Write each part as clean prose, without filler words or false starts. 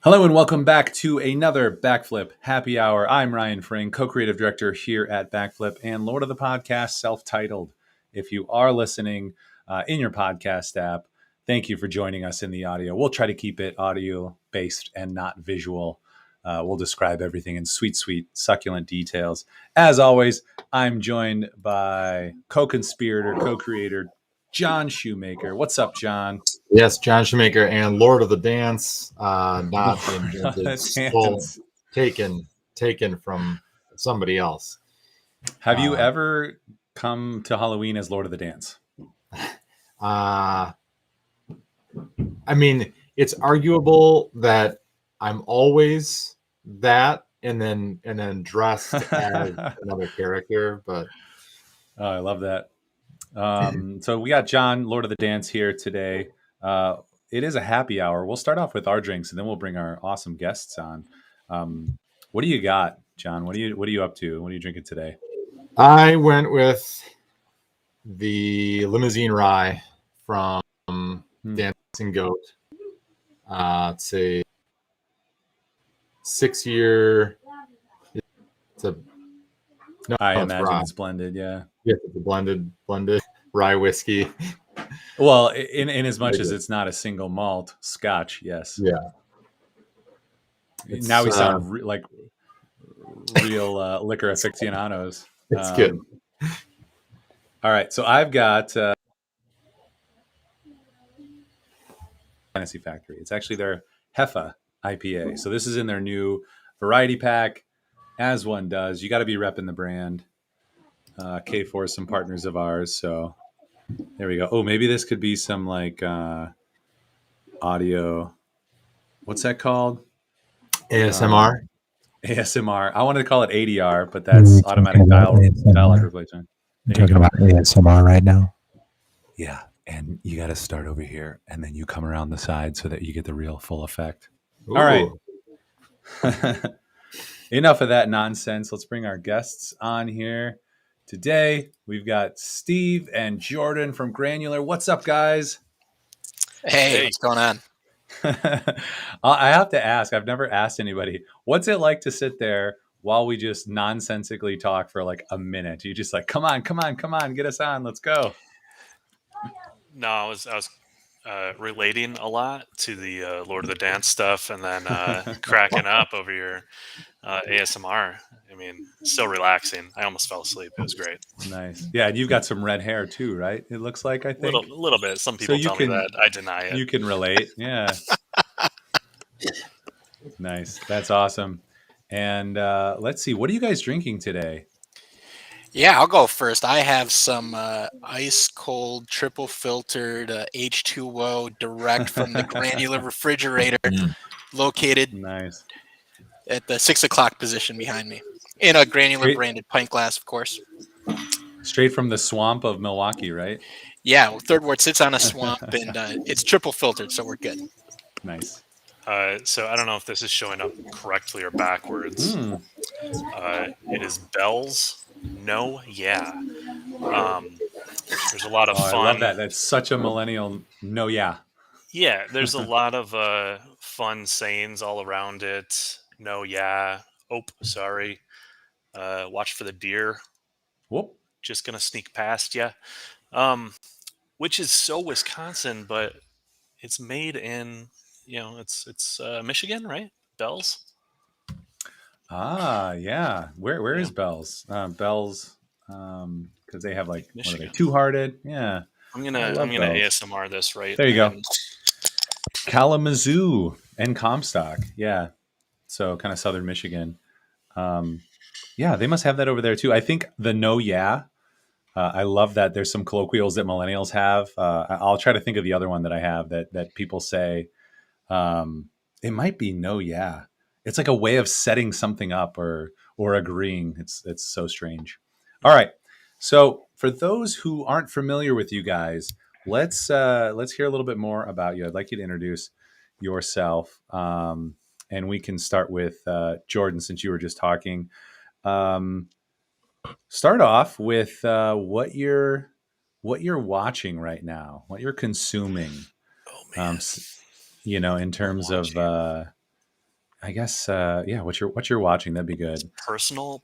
Hello and welcome back to another Backflip Happy Hour. I'm Ryan Fring, co-creative director here at Backflip and Lord of the Podcast, self-titled. If you are listening in your podcast app, thank you for joining us in the audio. We'll try to keep it audio-based and not visual. We'll describe everything in sweet, succulent details. As always, I'm joined by co-conspirator, co-creator, John Shoemaker. What's up, John? Yes, John Shoemaker and Lord of the Dance, not Lord invented, stole, taken from somebody else. Have you ever come to Halloween as Lord of the Dance? I mean, it's arguable that I'm always that, and then dressed as another character. But Oh, I love that. So we got John, Lord of the Dance, here today. It is a happy hour. We'll start off with our drinks, and then we'll bring our awesome guests on. What do you got, John? What are you up to? What are you drinking today? I went with the limousine rye from Dancing Goat. It's a 6-year. I imagine it's blended. Yeah, it's a blended rye whiskey. Well, in as much as it's not a single malt Scotch, yes. Yeah. Now we sound like real liquor aficionados. It's good. All right, so I've got Fantasy Factory. It's actually their Heffa IPA. So this is in their new variety pack, as one does. You got to be repping the brand. K4 is some partners of ours, so there we go. Oh, maybe this could be some like audio. What's that called? ASMR. ASMR. I wanted to call it ADR, but that's automatic dialogue replacement. You're talking about ASMR right now? Yeah, and you got to start over here, and then you come around the side so that you get the real full effect. Ooh. All right. Enough of that nonsense. Let's bring our guests on here. Today, we've got Steve and Jordon from Granular. What's up, guys? Hey, what's going on? I have to ask, I've never asked anybody, what's it like to sit there while we just nonsensically talk for like a minute? You just like, come on, get us on, let's go. No, I was relating a lot to the Lord of the Dance stuff, and then cracking up over your ASMR. I mean, so relaxing. I almost fell asleep. It was great. Nice. Yeah, and you've got some red hair too, right? It looks like, I think. A little bit. Some people tell me that. I deny it. You can relate. Yeah. Nice. That's awesome. And let's see. What are you guys drinking today? Yeah, I'll go first. I have some ice cold triple filtered H2O direct from the Granular refrigerator located nice at the 6 o'clock position behind me in a Granular branded pint glass, of course. Straight from the swamp of Milwaukee, right? Yeah, well, Third Ward sits on a swamp and it's triple filtered, so we're good. Nice. So I don't know if this is showing up correctly or backwards. It is Bell's. No, yeah. There's a lot of fun. I love that. That's such a millennial. No, yeah. Yeah, there's a lot of fun sayings all around it. No, yeah. Oh, sorry. Watch for the deer. Whoop. Just gonna sneak past you. Which is so Wisconsin, but it's made in it's Michigan, right? Bell's. Ah, yeah. Where is Bell's? Bell's, because they have like Michigan. What are they? Two-Hearted. Yeah. I'm gonna ASMR this right. There you go. Kalamazoo and Comstock. Yeah. So kind of southern Michigan. Yeah, they must have that over there too. I think the no yeah. I love that. There's some colloquials that millennials have. I'll try to think of the other one that I have that people say. It might be no yeah. It's like a way of setting something up or agreeing. It's so strange. All right. So for those who aren't familiar with you guys, let's hear a little bit more about you. I'd like you to introduce yourself, and we can start with Jordon, since you were just talking. Start off with what you're watching right now, what you're consuming. Oh man. In terms of I guess yeah. What you're watching? That'd be good. Personal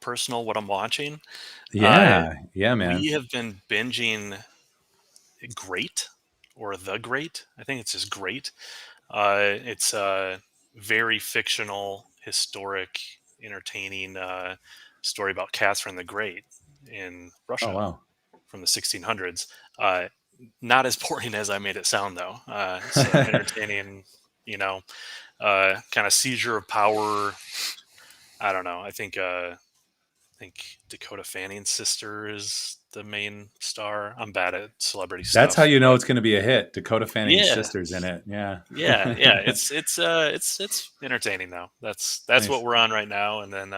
what I'm watching. Yeah, yeah, man. We have been binging Great, or The Great. I think it's just Great. It's a very fictional, historic, entertaining story about Catherine the Great in Oh Russia wow. from the 1600s. Uh, not as boring as I made it sound, though. It's entertaining, kind of seizure of power. I don't know. I think Dakota Fanning's sister is the main star. I'm bad at celebrity That's how stuff, you know but it's going to be a hit. Dakota Fanning's yeah, sister's in it. Yeah. yeah. It's entertaining though. That's what Nice. we're on right now. And then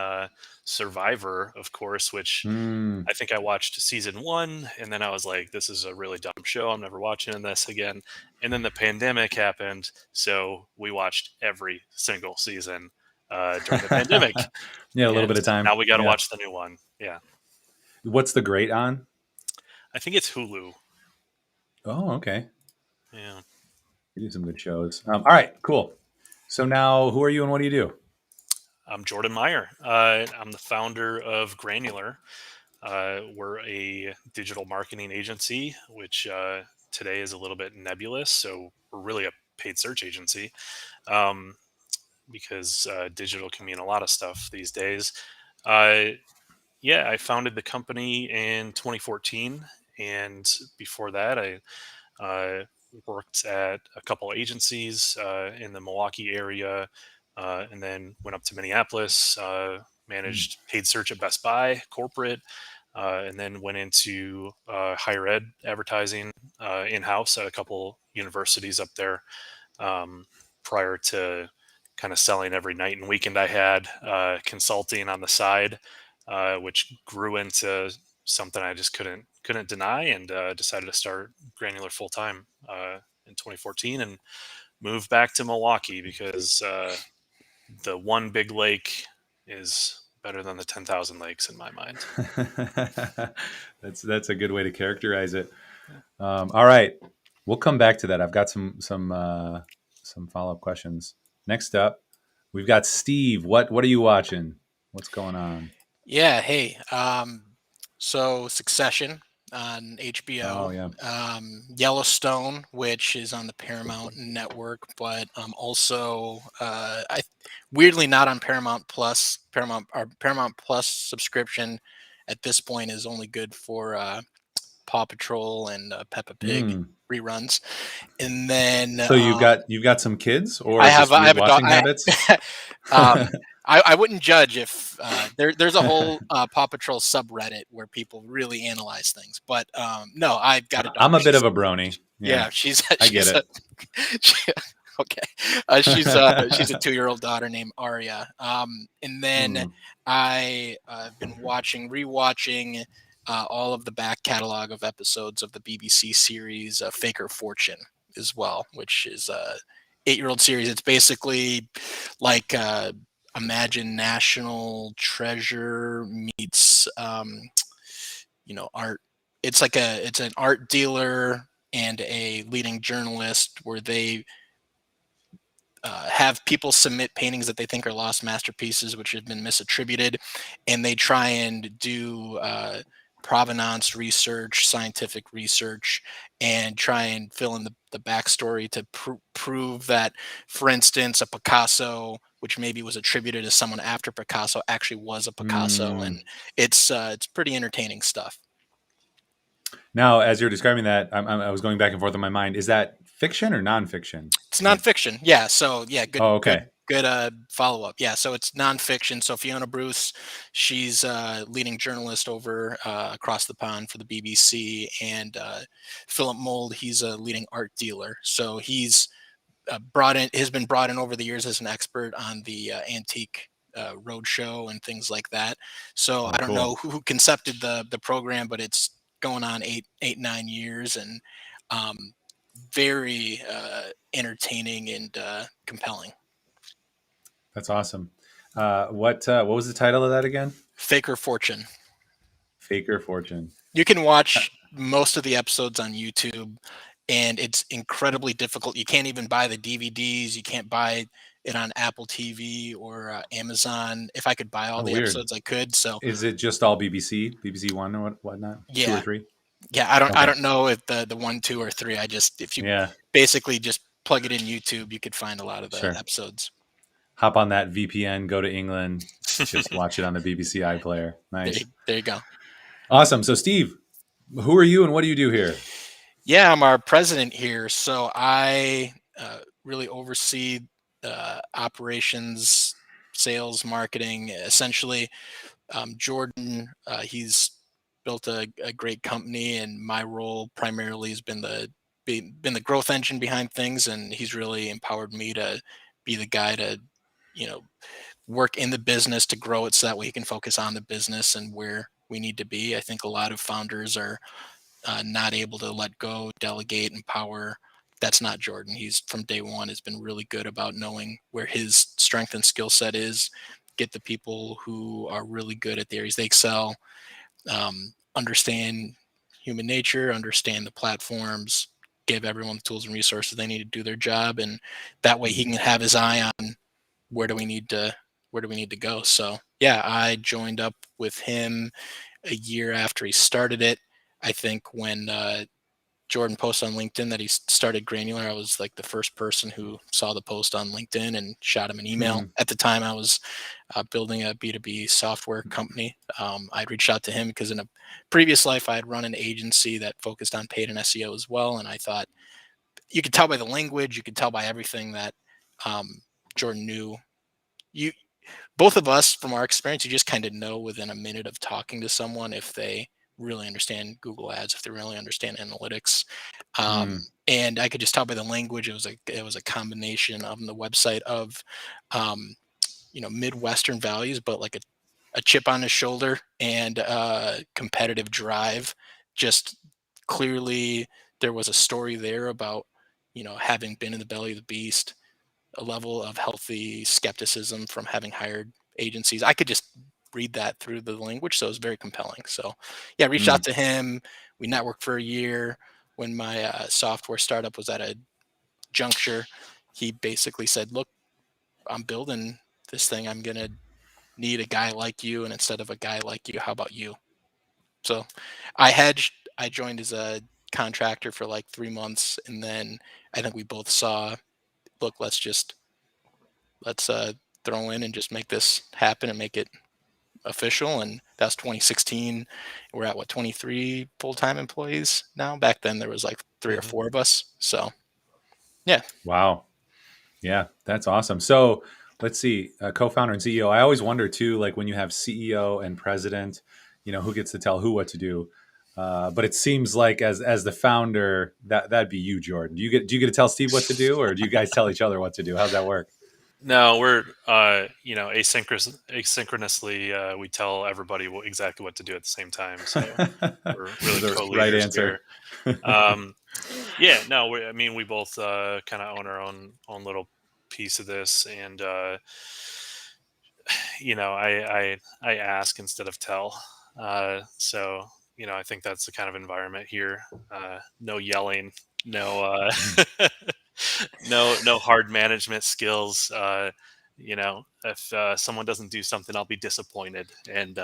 Survivor, of course, which Mm. I think I watched season 1, and then I was like, this is a really dumb show. I'm never watching this again. And then the pandemic happened, so we watched every single season during the pandemic, Yeah, a little bit and of time. now we got to Yeah. watch the new one. Yeah, What's the great on? I think it's Hulu. Oh, okay. Yeah. You do some good shows. All right, cool. So now, who are you and what do you do? I'm Jordon Meyer. I'm the founder of Granular. We're a digital marketing agency, which today is a little bit nebulous. So we're really a paid search agency, um, because digital can mean a lot of stuff these days. Uh, yeah, I founded the company in 2014. And before that, I worked at a couple agencies in the Milwaukee area, and then went up to Minneapolis, Mm. managed paid search at Best Buy, corporate, and then went into higher ed advertising in house at a couple universities up there, prior to kind of selling every night and weekend I had, consulting on the side, which grew into something I just couldn't deny, and decided to start Granular full time in 2014 and moved back to Milwaukee because the one big lake is better than the 10,000 lakes in my mind. That's a good way to characterize it. All right, we'll come back to that. I've got some follow up questions. Next up, we've got Steve. What are you watching? What's going on? Yeah, hey. So Succession on Oh HBO, yeah. Yellowstone, which is on the Paramount Network, but also I weirdly not on Paramount Plus. Paramount Plus subscription at this point is only good for Paw Patrol and Peppa Pig Mm. reruns. And then So you've got some kids I or have just I weird have a dog. watching habits? I wouldn't judge if there's a whole Paw Patrol subreddit where people really analyze things, but no, I've got a I'm daughter. a bit of a brony. Yeah, Yeah, she's I get she's it. she, okay. She's a 2-year-old daughter named Arya. And then Mm. I've been rewatching all of the back catalog of episodes of the BBC series Faker Fortune as well, which is a 8-year-old series. It's basically like Imagine National Treasure meets art. It's an art dealer and a leading journalist where they have people submit paintings that they think are lost masterpieces, which have been misattributed, and they try and do provenance research, scientific research, and try and fill in the backstory to prove that, for instance, a Picasso, which maybe was attributed to someone after Picasso, actually was a Picasso, and Mm. it's pretty entertaining stuff. Now, as you're describing that, I was going back and forth in my mind. Is that fiction or nonfiction? It's nonfiction. Yeah. So yeah, good, Oh, good, okay. good follow up. Yeah. So it's nonfiction. So Fiona Bruce, she's leading journalist over across the pond for the BBC, and Philip Mould, he's a leading art dealer. So he's has been brought in over the years as an expert on the antique roadshow and things like that. So Oh, I don't cool. know who concepted the program, but it's going on 9 years, and very entertaining and compelling. That's awesome. What was the title of that again? Faker Fortune. Faker Fortune. You can watch most of the episodes on YouTube, and it's incredibly difficult. You can't even buy the DVDs. You can't buy it on Apple TV or Amazon. If I could buy all Oh, the weird. episodes, I could. So Is it just all BBC One or whatnot? Two or yeah, three? yeah. I Okay. don't know if the one, two, or three. I just if you Yeah, basically just plug it in YouTube, you could find a lot of the sure. episodes. Hop on that VPN, go to England, just watch it on the BBC iPlayer. Nice. There you go. Awesome. So, Steve, who are you and what do you do here? Yeah, I'm our president here. So I really oversee operations, sales, marketing. Essentially, Jordan, he's built a great company, and my role primarily has been been the growth engine behind things, and he's really empowered me to be the guy to, you know, work in the business to grow it so that way he can focus on the business and where we need to be. I think a lot of founders are not able to let go, delegate, empower. That's not Jordan. He's from day one has been really good about knowing where his strength and skill set is. Get the people who are really good at the areas they excel. Understand human nature, understand the platforms, give everyone the tools and resources they need to do their job, and that way he can have his eye on where do we need to go. So yeah, I joined up with him a year after he started it. I think when Jordan posted on LinkedIn that he started Granular, I was like the first person who saw the post on LinkedIn and shot him an email. At the time, I was building a B2B software company. I'd reached out to him because in a previous life, I had run an agency that focused on paid and SEO as well. And I thought you could tell by the language, you could tell by everything that Jordan knew. You both of us, from our experience, you just kind of know within a minute of talking to someone if they really understand Google Ads, if they really understand analytics. And I could just tell by the language. It was a combination on the website of Midwestern values, but like a chip on his shoulder and competitive drive. Just clearly there was a story there about having been in the belly of the beast, a level of healthy skepticism from having hired agencies. I could just read that through the language, so it was very compelling. So, yeah, reached out to him. We networked for a year. When my software startup was at a juncture, he basically said, "Look, I'm building this thing. I'm gonna need a guy like you, and instead of a guy like you, how about you?" So, I hedged. I joined as a contractor for like 3 months, and then I think we both saw, look, let's throw in and just make this happen and make it official. And that's 2016. We're at what, 23 full-time employees now. Back then there was like 3 or 4 of us. So yeah. Wow. Yeah, that's awesome. So let's see, co-founder and CEO. I always wonder too, like when you have CEO and president, who gets to tell who what to do. But it seems like as the founder, that'd be you, Jordan. Do you get to tell Steve what to do, or do you guys tell each other what to do? How's that work? No, we're asynchronously we tell everybody exactly what to do at the same time. So we're really The right co-leaders answer. here. Yeah, no, we both kind of own our own little piece of this, and I ask instead of tell. So I think that's the kind of environment here. No yelling, no no hard management skills. If someone doesn't do something, I'll be disappointed, and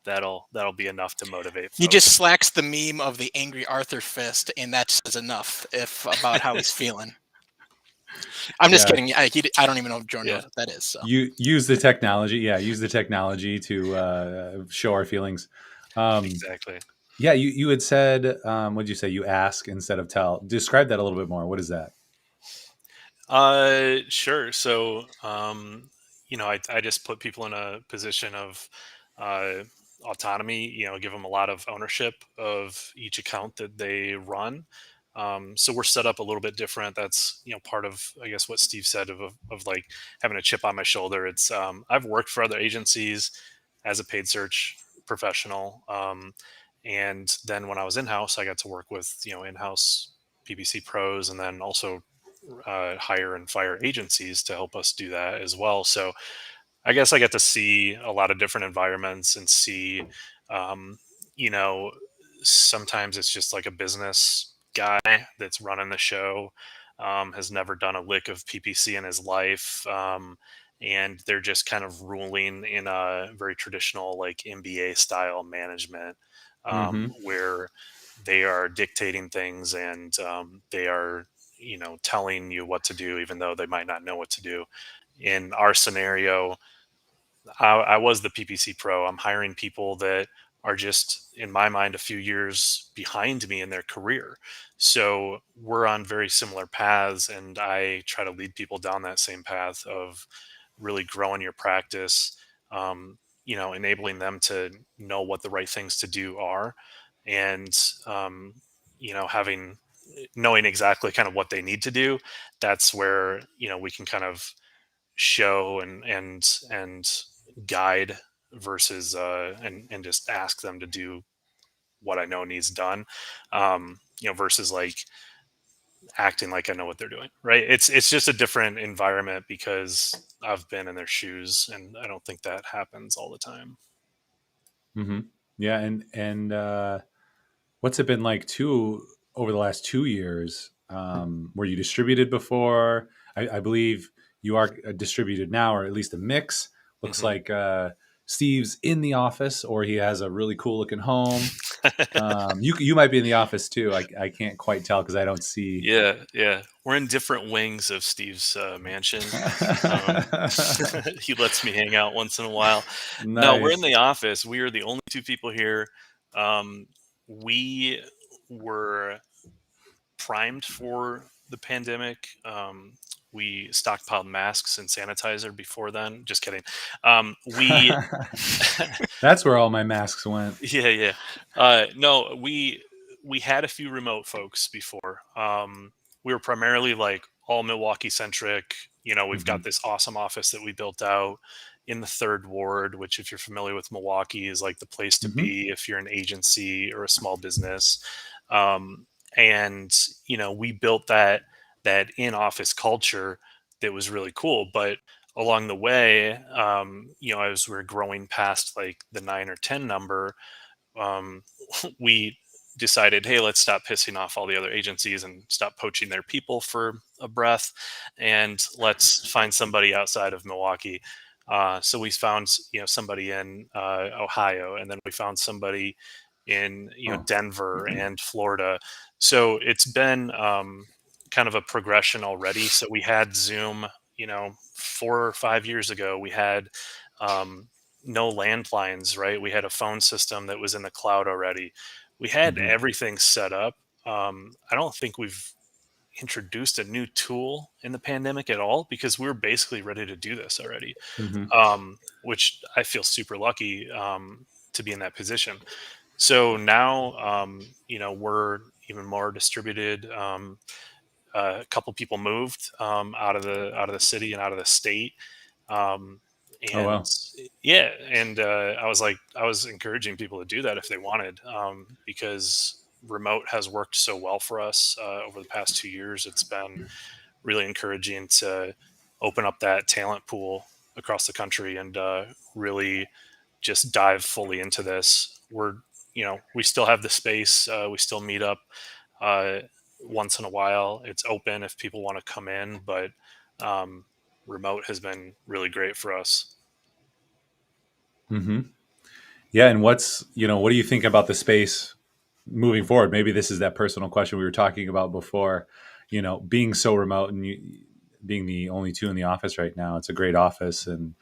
that'll be enough to motivate He just folks. slacks the meme of the angry Arthur fist, and that says enough if about how he's feeling. I'm just Yeah. kidding. I don't even know if Jordan Yeah. knows what that is. So You use the technology. Yeah, use the technology to show our feelings. Exactly. Yeah, you had said, what did you say? You ask instead of tell. Describe that a little bit more. What is that? Sure. So, I just put people in a position of uh, autonomy, give them a lot of ownership of each account that they run. So we're set up a little bit different. That's, part of, I guess, what Steve said of like having a chip on my shoulder. It's, I've worked for other agencies as a paid search professional. And then when I was in-house, I got to work with, in-house PPC pros, and then also hire and fire agencies to help us do that as well. So I guess I get to see a lot of different environments and see, um, you know, sometimes it's just like a business guy that's running the show has never done a lick of PPC in his life. And they're just kind of ruling in a very traditional, like MBA style management, Mm-hmm. where they are dictating things and they are, telling you what to do, even though they might not know what to do. In our scenario, I was the PPC pro. I'm hiring people that are just, in my mind, a few years behind me in their career. So we're on very similar paths, and I try to lead people down that same path of really growing your practice, enabling them to know what the right things to do are, and having knowing exactly kind of what they need to do. That's where we can kind of show and guide versus and just ask them to do what I know needs done, versus like acting like I know what they're doing. Right? It's just a different environment because I've been in their shoes, and I don't think that happens all the time. Mm-hmm. Yeah, and what's it been like too over the last 2 years? Were you distributed before? I believe you are distributed now, or at least a mix. Looks Hmm. like Steve's in the office, or he has a really cool looking home. You might be in the office too. I can't quite tell because I don't see. Yeah, we're in different wings of Steve's mansion. Um, he lets me hang out once in a while. No, we're in Nice. the office. We are the only two people here. Um, we were primed for the pandemic. We stockpiled masks and sanitizer before then. Just kidding. We That's where all my masks went. Yeah. No, we had a few remote folks before. We were primarily like all Milwaukee centric. We've got Hmm. this awesome office that we built out in the third ward, which, if you're familiar with Milwaukee, is like the place to Hmm. be if you're an agency or a small business. Um, and we built that in office culture that was really cool, but along the way, as we're growing past like the 9 or 10 number, um, we decided, hey, let's stop pissing off all the other agencies and stop poaching their people for a breath, and let's find somebody outside of Milwaukee. So we found, somebody in Ohio, and then we found somebody in Oh. Denver and Florida. So it's been kind of a progression already. So we had Zoom, 4 or 5 years ago. We had no landlines, right? We had a phone system that was in the cloud already. We had Hmm. everything set up. I don't think we've introduced a new tool in the pandemic at all because we were basically ready to do this already, Hmm. which I feel super lucky to be in that position. So now, we're even more distributed. A couple people moved out of the city and out of the state, um, Oh and well. yeah, and I was encouraging people to do that if they wanted, because remote has worked so well for us over the past 2 years. It's been really encouraging to open up that talent pool across the country and really just dive fully into this. We still have the space. We still meet up uh, once in a while. It's open if people want to come in, but um, remote has been really great for us. Hmm. Yeah, and what do you think about the space moving forward? Maybe this is that personal question we were talking about before. Being so remote and being the only two in the office right now. It's a great office, and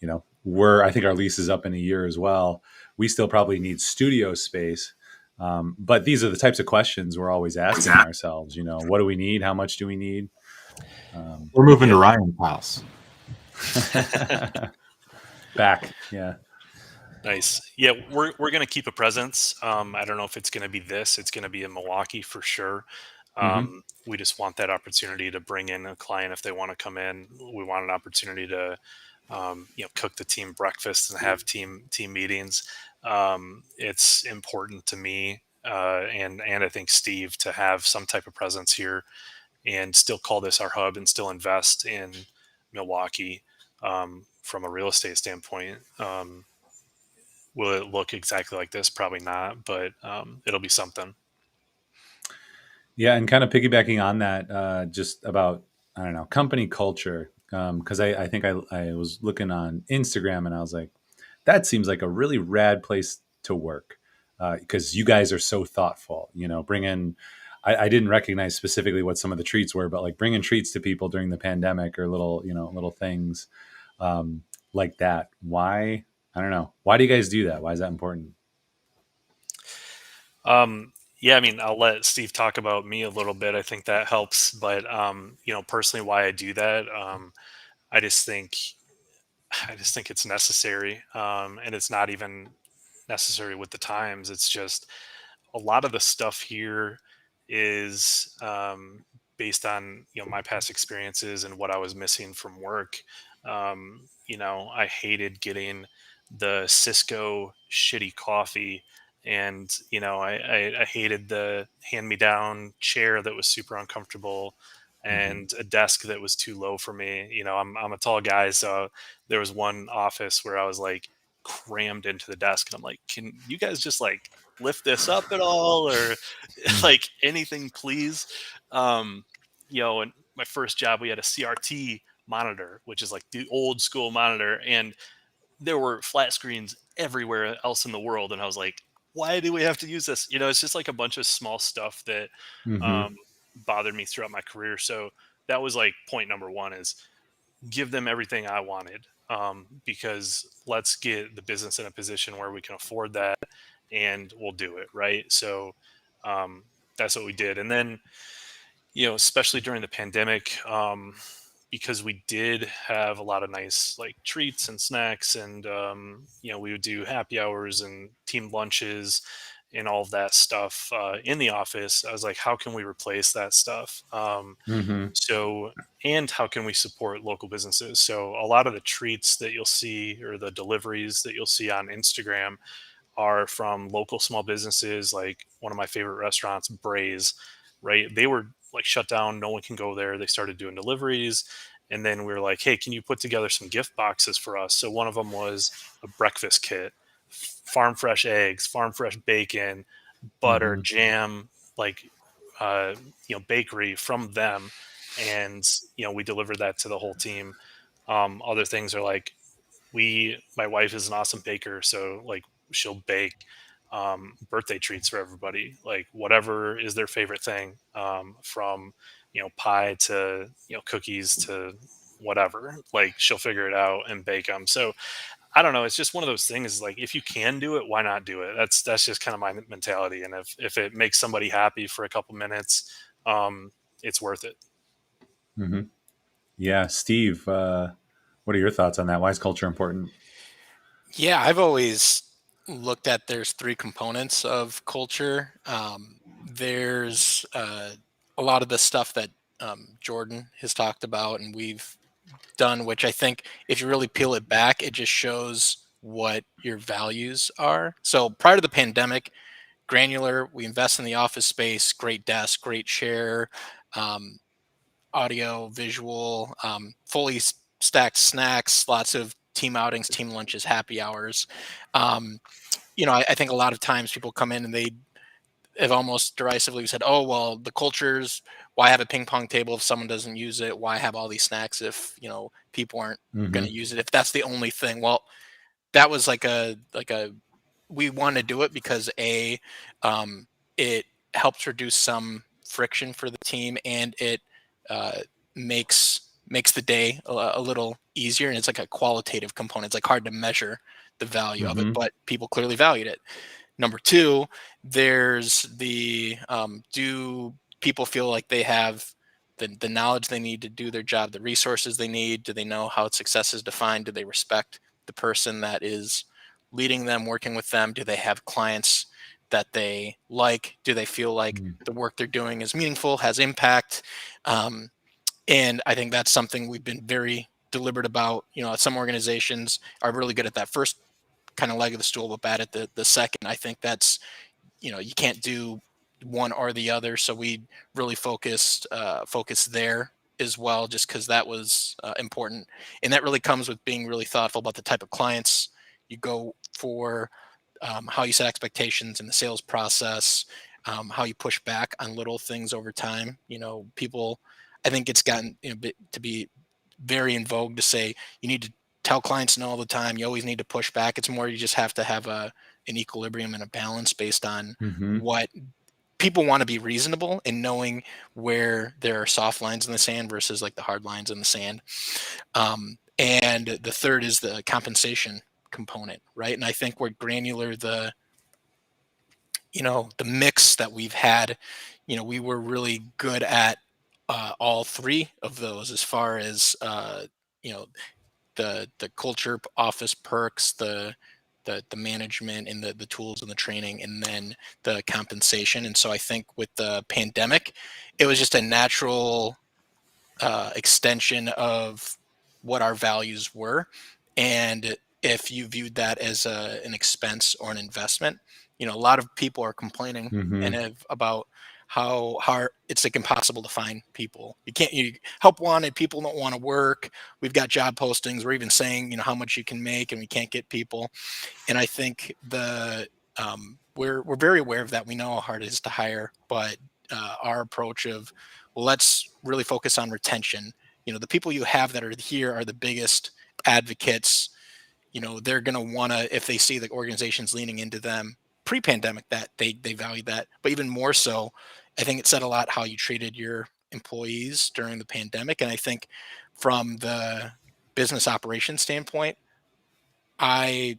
I think our lease is up in a year as well. We still probably need studio space, but these are the types of questions we're always asking ourselves. What do we need? How much do we need? Um, We're moving Yeah. to Ryan's house. back, yeah. Nice. Yeah, we're gonna keep a presence. I don't know if it's gonna be this. It's gonna be in Milwaukee for sure. Hmm. We just want that opportunity to bring in a client if they want to come in. We want an opportunity to, cook the team breakfast and have team meetings. It's important to me, and I think Steve, to have some type of presence here and still call this our hub and still invest in Milwaukee from a real estate standpoint. Will it look exactly like this? Probably not, but it'll be something. Yeah, and kind of piggybacking on that, just about, I don't know, company culture. Because I think I was looking on Instagram and I was like, that seems like a really rad place to work, because you guys are so thoughtful. Bring in. I didn't recognize specifically what some of the treats were, but like bringing treats to people during the pandemic or little things like that. Why? I don't know. Why do you guys do that? Why is that important? Yeah, I mean, I'll let Steve talk about me a little bit. I think that helps. But personally, why I do that, I just think, I just think it's necessary, and it's not even necessary with the times. It's just a lot of the stuff here is based on my past experiences and what I was missing from work. I hated getting the Cisco shitty coffee, and I hated the hand me down chair that was super uncomfortable, Hmm. and a desk that was too low for me. I'm a tall guy, so there was one office where I was like crammed into the desk, and I'm like, can you guys just like lift this up at all, or like anything, please? um in my first job we had a CRT monitor, which is like the old school monitor, and there were flat screens everywhere else in the world, and I was like, why do we have to use this? It's just like a bunch of small stuff that Hmm. um bothered me throughout my career. So that was like point number one, is give them everything I wanted, because let's get the business in a position where we can afford that, and we'll do it, right? So um, that's what we did. And then especially during the pandemic, because we did have a lot of nice like treats and snacks, and we would do happy hours and team lunches and all of that stuff in the office. I was like, how can we replace that stuff? Hmm. So, and how can we support local businesses? So, a lot of the treats that you'll see, or the deliveries that you'll see on Instagram, are from local small businesses. Like one of my favorite restaurants, Braze, right? They were like shut down, no one can go there. They started doing deliveries. And then we were like, hey, can you put together some gift boxes for us? So, one of them was a breakfast kit, farm fresh eggs, farm fresh bacon, butter, Hmm. jam, like bakery from them, and we delivered that to the whole team. Other things are like, my wife is an awesome baker, so like she'll bake birthday treats for everybody, like whatever is their favorite thing, from pie to cookies to whatever. Like she'll figure it out and bake them. So I don't know. It's just one of those things. Like if you can do it, why not do it? That's just kind of my mentality. And if it makes somebody happy for a couple minutes, it's worth it. Hmm. Yeah, Steve, what are your thoughts on that? Why is culture important? Yeah, I've always looked at there's three components of culture. There's a lot of the stuff that Jordan has talked about and we've done, which I think if you really peel it back, it just shows what your values are. So prior to the pandemic, Granular, we invest in the office space, great desk, great chair, um, audio, visual, fully stacked snacks, lots of team outings, team lunches, happy hours. Um, I think a lot of times people come in and they have almost derisively said, "Oh, well, the cultures. Why have a ping pong table if someone doesn't use it? Why have all these snacks if people aren't going to Hmm. use it? If that's the only thing?" Well, that was like a we want to do it because um, it helps reduce some friction for the team, and it uh, makes the day a little easier, and it's like a qualitative component. It's like hard to measure the value of it, Hmm. but people clearly valued it. Number two, there's the do people feel like they have the knowledge they need to do their job, the resources they need? Do they know how success is defined? Do they respect the person that is leading them, working with them? Do they have clients that they like? Do they feel like the work they're doing is meaningful, has impact? Um, and I think that's something we've been very deliberate about. Some organizations are really good at that first kind of leg of the stool, but bad at the second. I think that's you can't do one or the other, so we really focused there as well, just because that was important, and that really comes with being really thoughtful about the type of clients you go for, how you set expectations in the sales process, how you push back on little things over time. People, I think it's gotten to be very in vogue to say you need to tell clients no all the time. You always need to push back. It's more you just have to have an equilibrium and a balance based on Mm-hmm. what people want to be reasonable and knowing where there are soft lines in the sand versus like the hard lines in the sand. And the third is the compensation component, right? And I think we're Granular, the mix that we've had, we were really good at all three of those as far as you know the culture, office perks, the management, and the tools and the training, and then the compensation. And so I think with the pandemic, it was just a natural extension of what our values were. And if you viewed that as an expense or an investment, a lot of people are complaining Mm-hmm. about how hard it's like impossible to find people. You help wanted, people don't want to work. We've got job postings. We're even saying, how much you can make, and we can't get people. And I think we're very aware of that. We know how hard it is to hire, but our approach of, well, let's really focus on retention. The people you have that are here are the biggest advocates. They're going to want to, if they see the organization's leaning into them pre-pandemic, that they value that. But even more so, I think it said a lot how you treated your employees during the pandemic. And I think from the business operations standpoint, my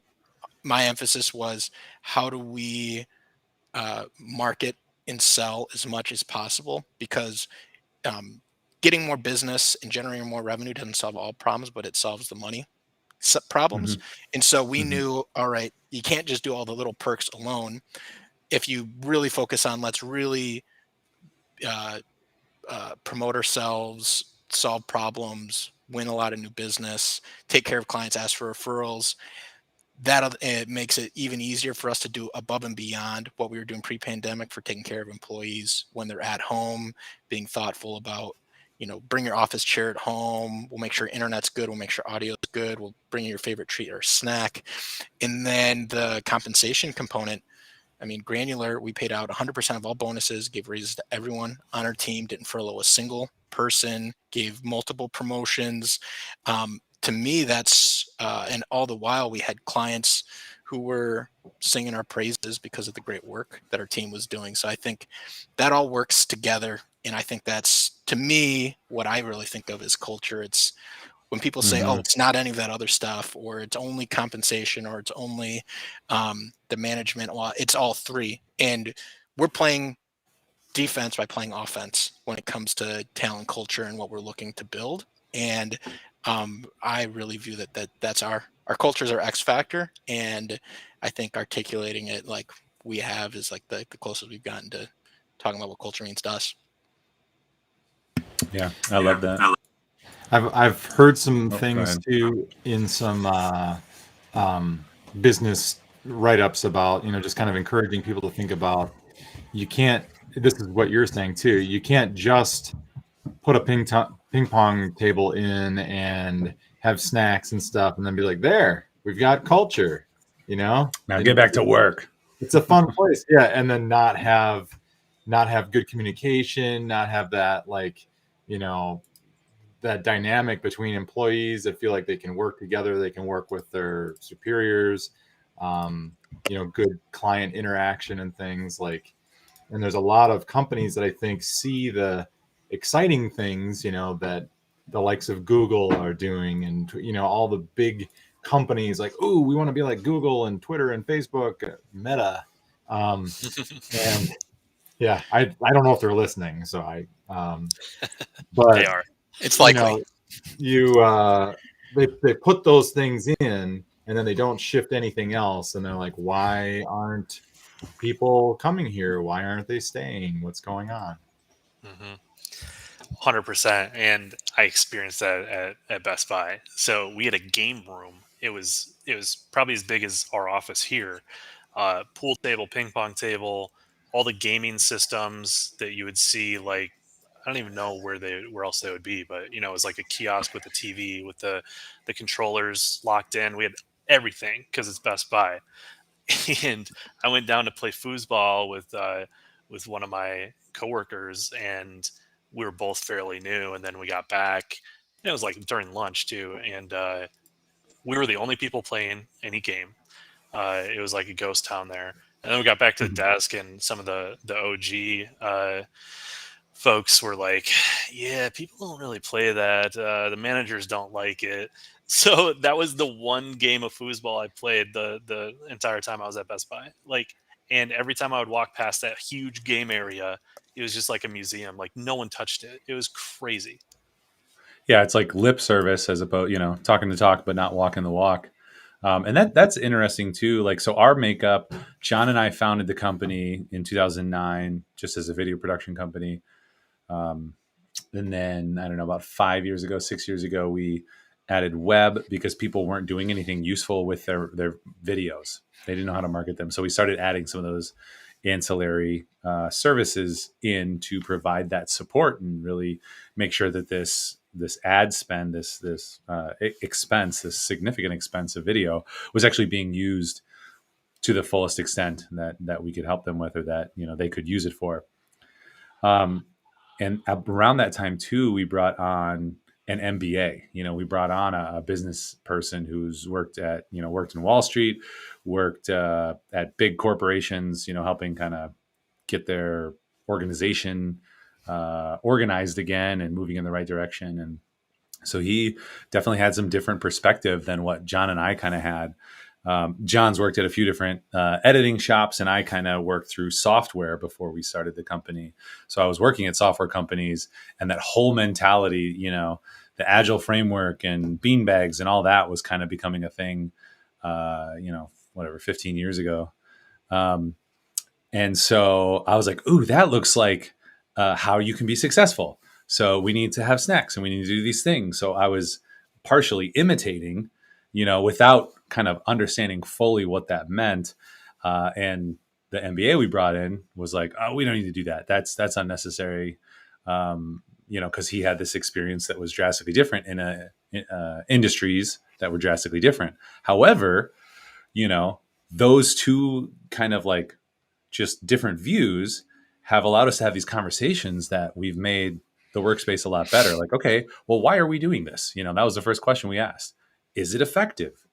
emphasis was, how do we market and sell as much as possible, because getting more business and generating more revenue doesn't solve all problems, but it solves the money problems. Mm-hmm. And so we Mm-hmm. knew, all right, you can't just do all the little perks alone. If you really focus on, let's really uh, promote ourselves, solve problems, win a lot of new business, take care of clients, ask for referrals, that it makes it even easier for us to do above and beyond what we were doing pre-pandemic for taking care of employees when they're at home, being thoughtful about, bring your office chair at home. We'll make sure internet's good. We'll make sure audio's good. We'll bring you your favorite treat or snack. And then the compensation component, I mean, Granular, we paid out 100% of all bonuses, gave raises to everyone on our team, didn't furlough a single person, gave multiple promotions. To me, that's, and all the while we had clients who were singing our praises because of the great work that our team was doing. So I think that all works together. And I think that's, to me, what I really think of as culture. It's when people say, "Oh, Mm-hmm. it's not any of that other stuff," or "It's only compensation," or "It's only the management." Well, it's all three, and we're playing defense by playing offense when it comes to talent culture and what we're looking to build. And I really view that's our cultures are X factor, and I think articulating it like we have is like the closest we've gotten to talking about what culture means to us. Yeah, I love that. I've heard some Oh, go things ahead. too in some business write-ups about, just kind of encouraging people to think about, you can't, this is what you're saying too, you can't just put a ping pong table in and have snacks and stuff and then be like, there, we've got culture, Now and get back to work. it's a fun place. Yeah. And then not have good communication, not have that, like, that dynamic between employees that feel like they can work together, they can work with their superiors, good client interaction and things like. And there's a lot of companies that I think see the exciting things, that the likes of Google are doing, and all the big companies like, "Ooh, we want to be like Google and Twitter and Facebook, Meta." And yeah, I don't know if they're listening, so They but are. It's you likely. know, they put those things in and then they don't shift anything else, and they're like, why aren't people coming here? Why aren't they staying? What's going on? 100%. And I experienced that at Best Buy. So we had a game room. It was probably as big as our office here. Pool table, ping pong table, all the gaming systems that you would see. Like, I don't even know where else they would be, but it was like a kiosk with a TV with the controllers locked in. We had everything because it's Best Buy. And I went down to play foosball with with one of my coworkers, and we were both fairly new. And then we got back. It was like during lunch too, and we were the only people playing any game. It was like a ghost town there. And then we got back to the desk, and some of the OG folks were like, "Yeah, people don't really play that. The managers don't like it." So that was the one game of foosball I played the entire time I was at Best Buy. Like, and every time I would walk past that huge game area, it was just like a museum. Like no one touched it. It was crazy. Yeah, it's like lip service as opposed, talking the talk but not walking the walk. And that's interesting too. Like, so our makeup, John and I founded the company in 2009, just as a video production company. And then I don't know, about 5 years ago, 6 years ago, we added web because people weren't doing anything useful with their videos. They didn't know how to market them. So we started adding some of those ancillary services in to provide that support and really make sure that this ad spend, this expense, this significant expense of video was actually being used to the fullest extent that we could help them with, or that they could use it for. And around that time too, we brought on an MBA. We brought on a business person who's worked in Wall Street, worked at big corporations, helping kind of get their organization organized again and moving in the right direction. And so he definitely had some different perspective than what John and I kind of had. John's worked at a few different editing shops, and I kind of worked through software before we started the company. So I was working at software companies, and that whole mentality, the agile framework and beanbags and all that was kind of becoming a thing, 15 years ago. And so I was like, ooh, that looks like how you can be successful. So we need to have snacks and we need to do these things. So I was partially imitating, without kind of understanding fully what that meant. And the MBA we brought in was like, oh, we don't need to do that. That's unnecessary. Because he had this experience that was drastically different in industries that were drastically different. However, those two kind of like just different views have allowed us to have these conversations that we've made the workspace a lot better. Like, okay, well, why are we doing this? That was the first question we asked. Is it effective?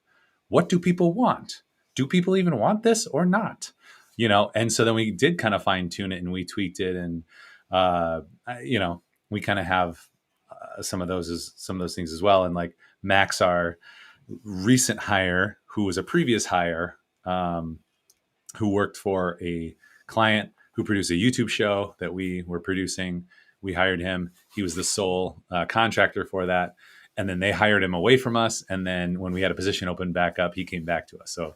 What do people want? Do people even want this or not? And so then we did kind of fine tune it and we tweaked it. And, we kind of have some of those things as well. And like Max, our recent hire, who was a previous hire, who worked for a client who produced a YouTube show that we were producing. We hired him. He was the sole contractor for that. And then they hired him away from us. And then when we had a position open back up, he came back to us. So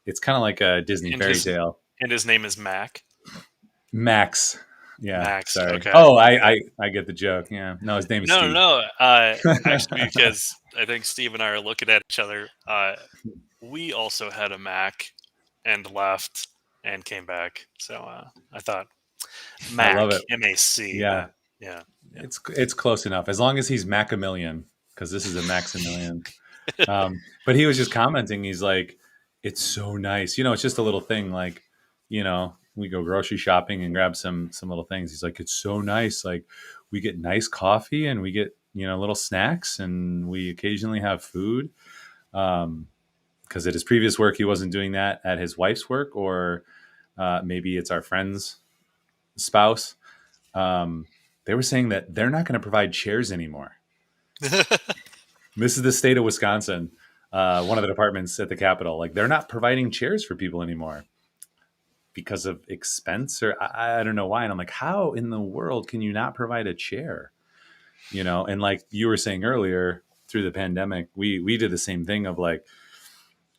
it's kind of like a Disney fairy tale. And his name is Max. Yeah. Max. Sorry. Okay. Oh, I get the joke. Yeah. No, his name is Steve. No. Actually, because I think Steve and I are looking at each other. We also had a Mac and left and came back. So I thought Mac, I love it. M-A-C. Yeah. Yeah. It's close enough. As long as he's Mac-a-million, because this is a Max-a-million. But he was just commenting. He's like, it's so nice. It's just a little thing. Like, we go grocery shopping and grab some little things. He's like, it's so nice. Like, we get nice coffee and we get, little snacks, and we occasionally have food. Because at his previous work, he wasn't doing that at his wife's work, or maybe it's our friend's spouse. They were saying that they're not going to provide chairs anymore. This is the state of Wisconsin, one of the departments at the Capitol. Like, they're not providing chairs for people anymore because of expense, or I don't know why. And I'm like, how in the world can you not provide a chair? And like you were saying earlier, through the pandemic, we did the same thing of like,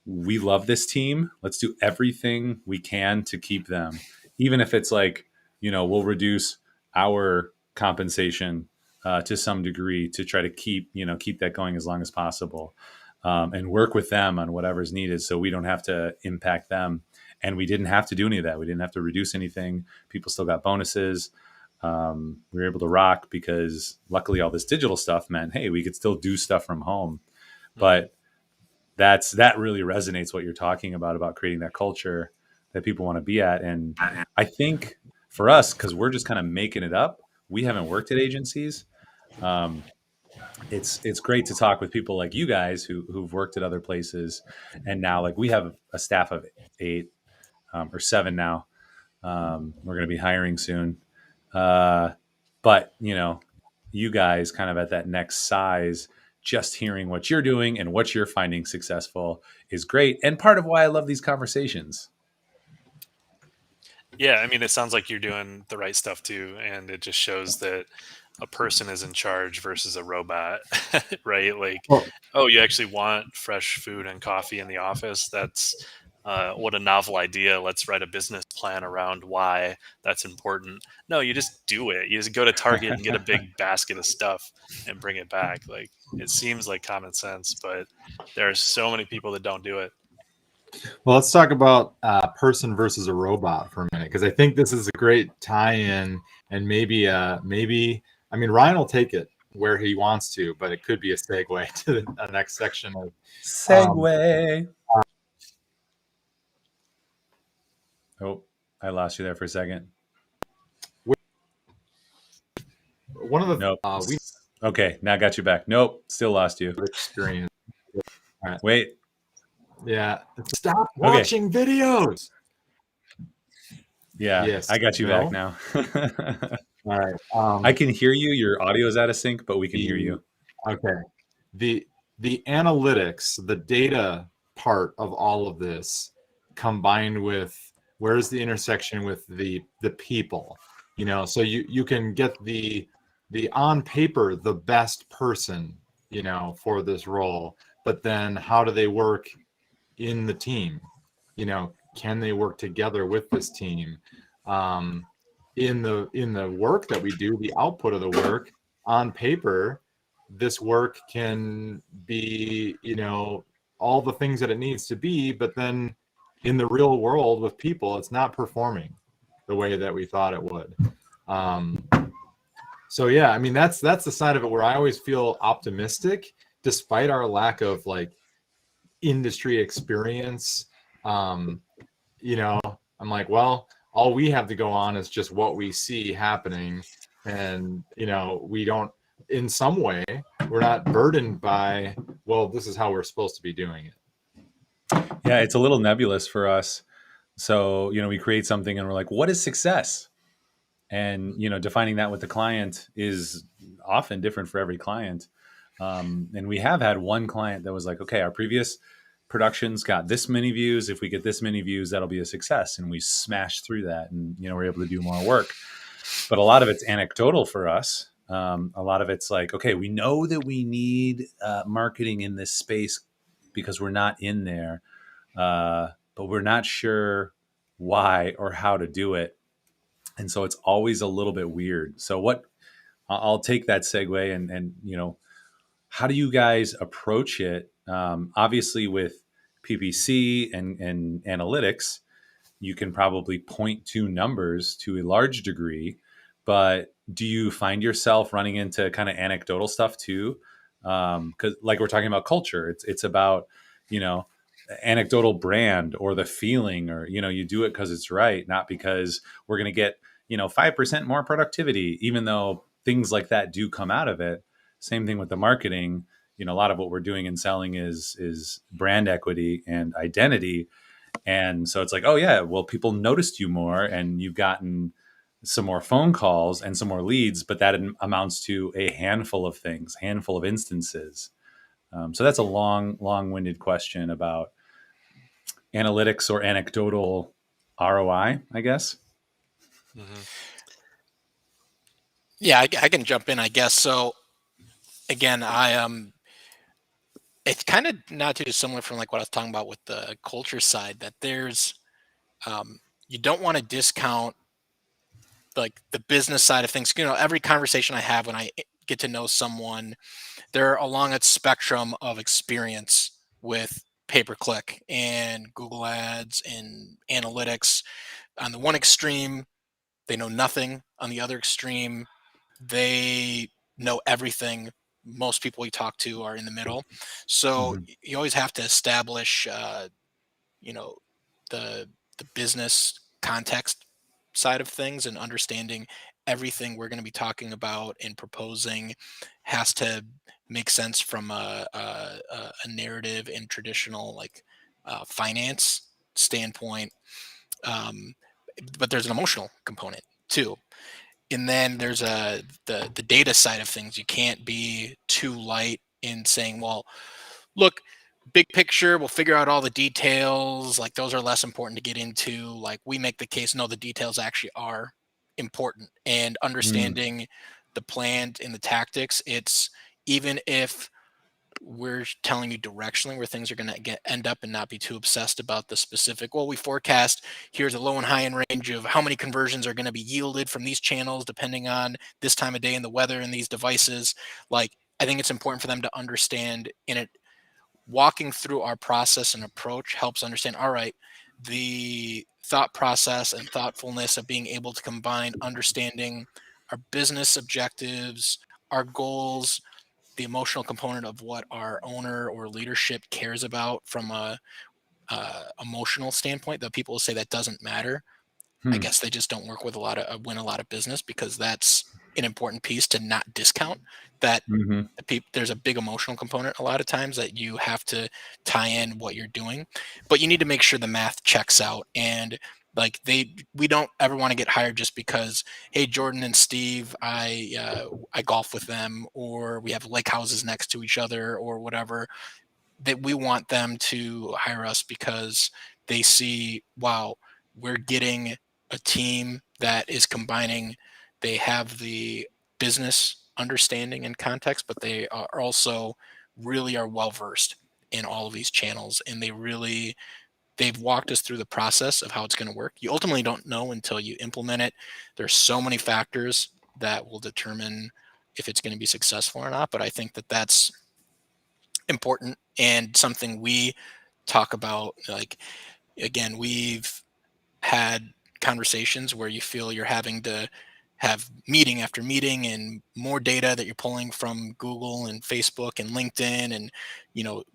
we love this team. Let's do everything we can to keep them. Even if it's like, we'll reduce our compensation to some degree to try to keep that going as long as possible, and work with them on whatever's needed so we don't have to impact them. And we didn't have to do any of that. We didn't have to reduce anything. People still got bonuses. We were able to rock because luckily all this digital stuff meant, hey, we could still do stuff from home. But that really resonates what you're talking about creating that culture that people want to be at. And I think for us, because we're just kind of making it up, we haven't worked at agencies. It's great to talk with people like you guys who've worked at other places, and now like we have a staff of 8 or 7 now. We're going to be hiring soon, but you guys kind of at that next size. Just hearing what you're doing and what you're finding successful is great, and part of why I love these conversations. Yeah, I mean, it sounds like you're doing the right stuff too, and it just shows that a person is in charge versus a robot, right? Like, Well, oh, you actually want fresh food and coffee in the office? That's what a novel idea. Let's write a business plan around why that's important. No, you just do it. You just go to Target and get a big basket of stuff and bring it back. Like, it seems like common sense, but there are so many people that don't do it. well, let's talk about person versus a robot for a minute, because I think this is a great tie-in, and maybe I mean, Ryan will take it where he wants to, but it could be a segue to the next section of Segue. Oh, I lost you there for a second. one of the Nope. we Okay, now I got you back. Nope, still lost you. experience. Wait. Yeah, stop watching videos. Yeah, Yes, I got you Bill? back now. All right. I can hear you. Your audio is out of sync, but we can hear you. Okay. The analytics, the data part of all of this, combined with where's the intersection with the people, so you can get the on paper the best person, for this role, but then how do they work in the team? Can they work together with this team? In the work that we do, the output of the work on paper, this work can be, all the things that it needs to be, but then in the real world with people, it's not performing the way that we thought it would. So yeah, I mean, that's the side of it where I always feel optimistic, despite our lack of like industry experience. I'm like, well, all we have to go on is just what we see happening, and we don't, in some way, we're not burdened by, well, this is how we're supposed to be doing it. Yeah, it's a little nebulous for us. So, we create something and we're like, what is success? And, defining that with the client is often different for every client. And we have had one client that was like, okay, our previous productions got this many views. If we get this many views, that'll be a success. And we smashed through that, and, we're able to do more work. But a lot of it's anecdotal for us. A lot of it's like, okay, we know that we need marketing in this space because we're not in there, but we're not sure why or how to do it. And so it's always a little bit weird. So I'll take that segue and how do you guys approach it? Obviously with PPC and analytics, you can probably point to numbers to a large degree, but do you find yourself running into kind of anecdotal stuff too? Because like we're talking about culture, it's about, anecdotal brand or the feeling, or, you do it because it's right, not because we're going to get, 5% more productivity, even though things like that do come out of it. Same thing with the marketing. A lot of what we're doing in selling is brand equity and identity. And so it's like, oh yeah, well, people noticed you more and you've gotten some more phone calls and some more leads, but that amounts to a handful of things, handful of instances. So that's a long-winded question about analytics or anecdotal ROI, I guess. Mm-hmm. Yeah, I can jump in, I guess. So again, it's kind of not too dissimilar from like what I was talking about with the culture side, that there's you don't want to discount like the business side of things. Every conversation I have when I get to know someone, they're along a spectrum of experience with pay-per-click and Google Ads and analytics. On the one extreme, they know nothing. On the other extreme, they know everything. Most people we talk to are in the middle. So you always have to establish, the business context side of things and understanding everything we're going to be talking about and proposing has to make sense from a narrative and traditional like finance standpoint. Um, but there's an emotional component too. And then there's the data side of things. You can't be too light in saying, well, look, big picture, we'll figure out all the details. Like those are less important to get into. Like we make the case, no, the details actually are important. And Mm, understanding the plan and the tactics, it's even if we're telling you directionally where things are going to get end up and not be too obsessed about the specific. Well, we forecast here's a low and high end range of how many conversions are going to be yielded from these channels depending on this time of day and the weather and these devices. Like I think it's important for them to understand in it. Walking through our process and approach helps understand, all right, the thought process and thoughtfulness of being able to combine understanding our business objectives, our goals, the emotional component of what our owner or leadership cares about from a emotional standpoint. Though people will say that doesn't matter. I hmm, guess they just don't work with a lot of win a lot of business because that's an important piece to not discount. That hmm, there's a big emotional component a lot of times that you have to tie in what you're doing, but you need to make sure the math checks out. And like we don't ever want to get hired just because, hey, Jordan and Steve, I golf with them, or we have lake houses next to each other, or whatever. That we want them to hire us because they see, wow, we're getting a team that is combining. They have the business understanding and context, but they are also really are well versed in all of these channels, and they've walked us through the process of how it's going to work. You ultimately don't know until you implement it. There's so many factors that will determine if it's going to be successful or not, but I think that that's important and something we talk about. Like again, we've had conversations where you feel you're having to have meeting after meeting and more data that you're pulling from Google and Facebook and LinkedIn and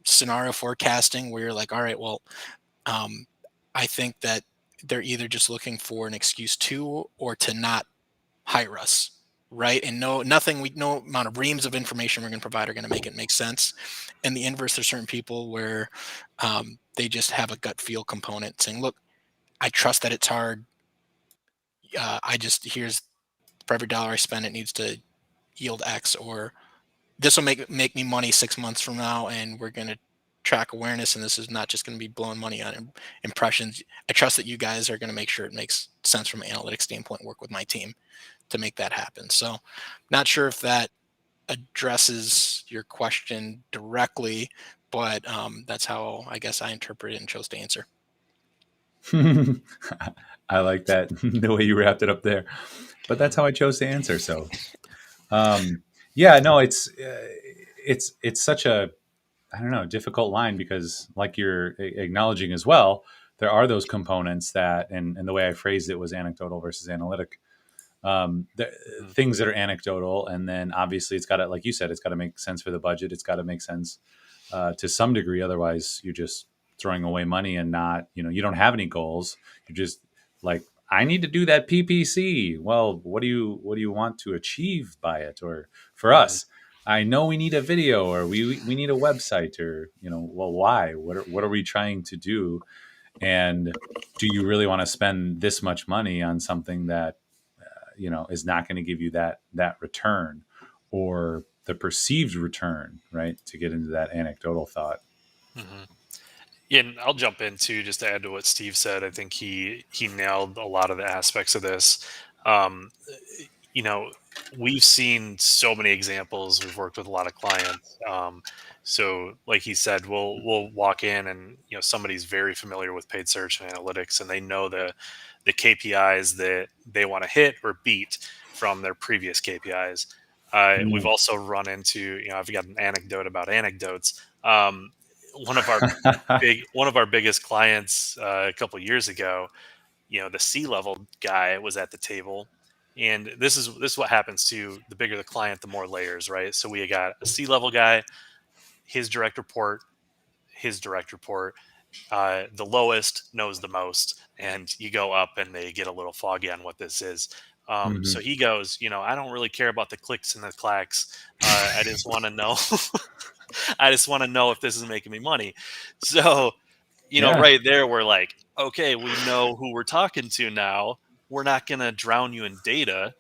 scenario forecasting where you're like, all right, well, um, I think that they're either just looking for an excuse to or to not hire us, right? And no amount of reams of information we're going to provide are going to make it make sense. And the inverse, there's certain people where they just have a gut feel component saying, look, I trust that it's hard. I just here's for every dollar I spend, it needs to yield X, or this will make me money 6 months from now, and we're going to track awareness, and this is not just going to be blowing money on impressions. I trust that you guys are going to make sure it makes sense from an analytics standpoint. Work with my team to make that happen. So, not sure if that addresses your question directly, but that's how I guess I interpret it and chose to answer. hmm. I like that the way you wrapped it up there, but that's how I chose to answer. So, um, yeah, no, it's such a I don't know difficult line because, like you're acknowledging as well, there are those components that, and the way I phrased it was anecdotal versus analytic. The Mhm. things that are anecdotal, and then obviously it's got to, like you said, it's got to make sense for the budget. It's got to make sense to some degree. Otherwise, you're just throwing away money and not, you don't have any goals. You're just like, I need to do that PPC. Well, what do you want to achieve by it? Or for Mhm. us, I know we need a video, or we need a website, or well, why? What are we trying to do? And do you really want to spend this much money on something that is not going to give you that return, or the perceived return, right? To get into that anecdotal thought. Mhm. Yeah, and I'll jump in too, just to add to what Steve said. I think he nailed a lot of the aspects of this. Um, you know, we've seen so many examples. We've worked with a lot of clients. So, like he said, we'll walk in and somebody's very familiar with paid search and analytics, and they know the KPIs that they want to hit or beat from their previous KPIs. We've Mm. also run into I've got an anecdote about anecdotes. One of our one of our biggest clients a couple of years ago, the C-level guy was at the table, and this is what happens to the bigger the client, the more layers, right? So we got a C-level guy, his direct report, his direct report, the lowest knows the most, and you go up and they get a little foggy on what this is. So he goes, I don't really care about the clicks and the clacks. I just want to know. I just want to know if this is making me money. So, Yeah. right there, we're like, okay, we know who we're talking to now. We're not going to drown you in data.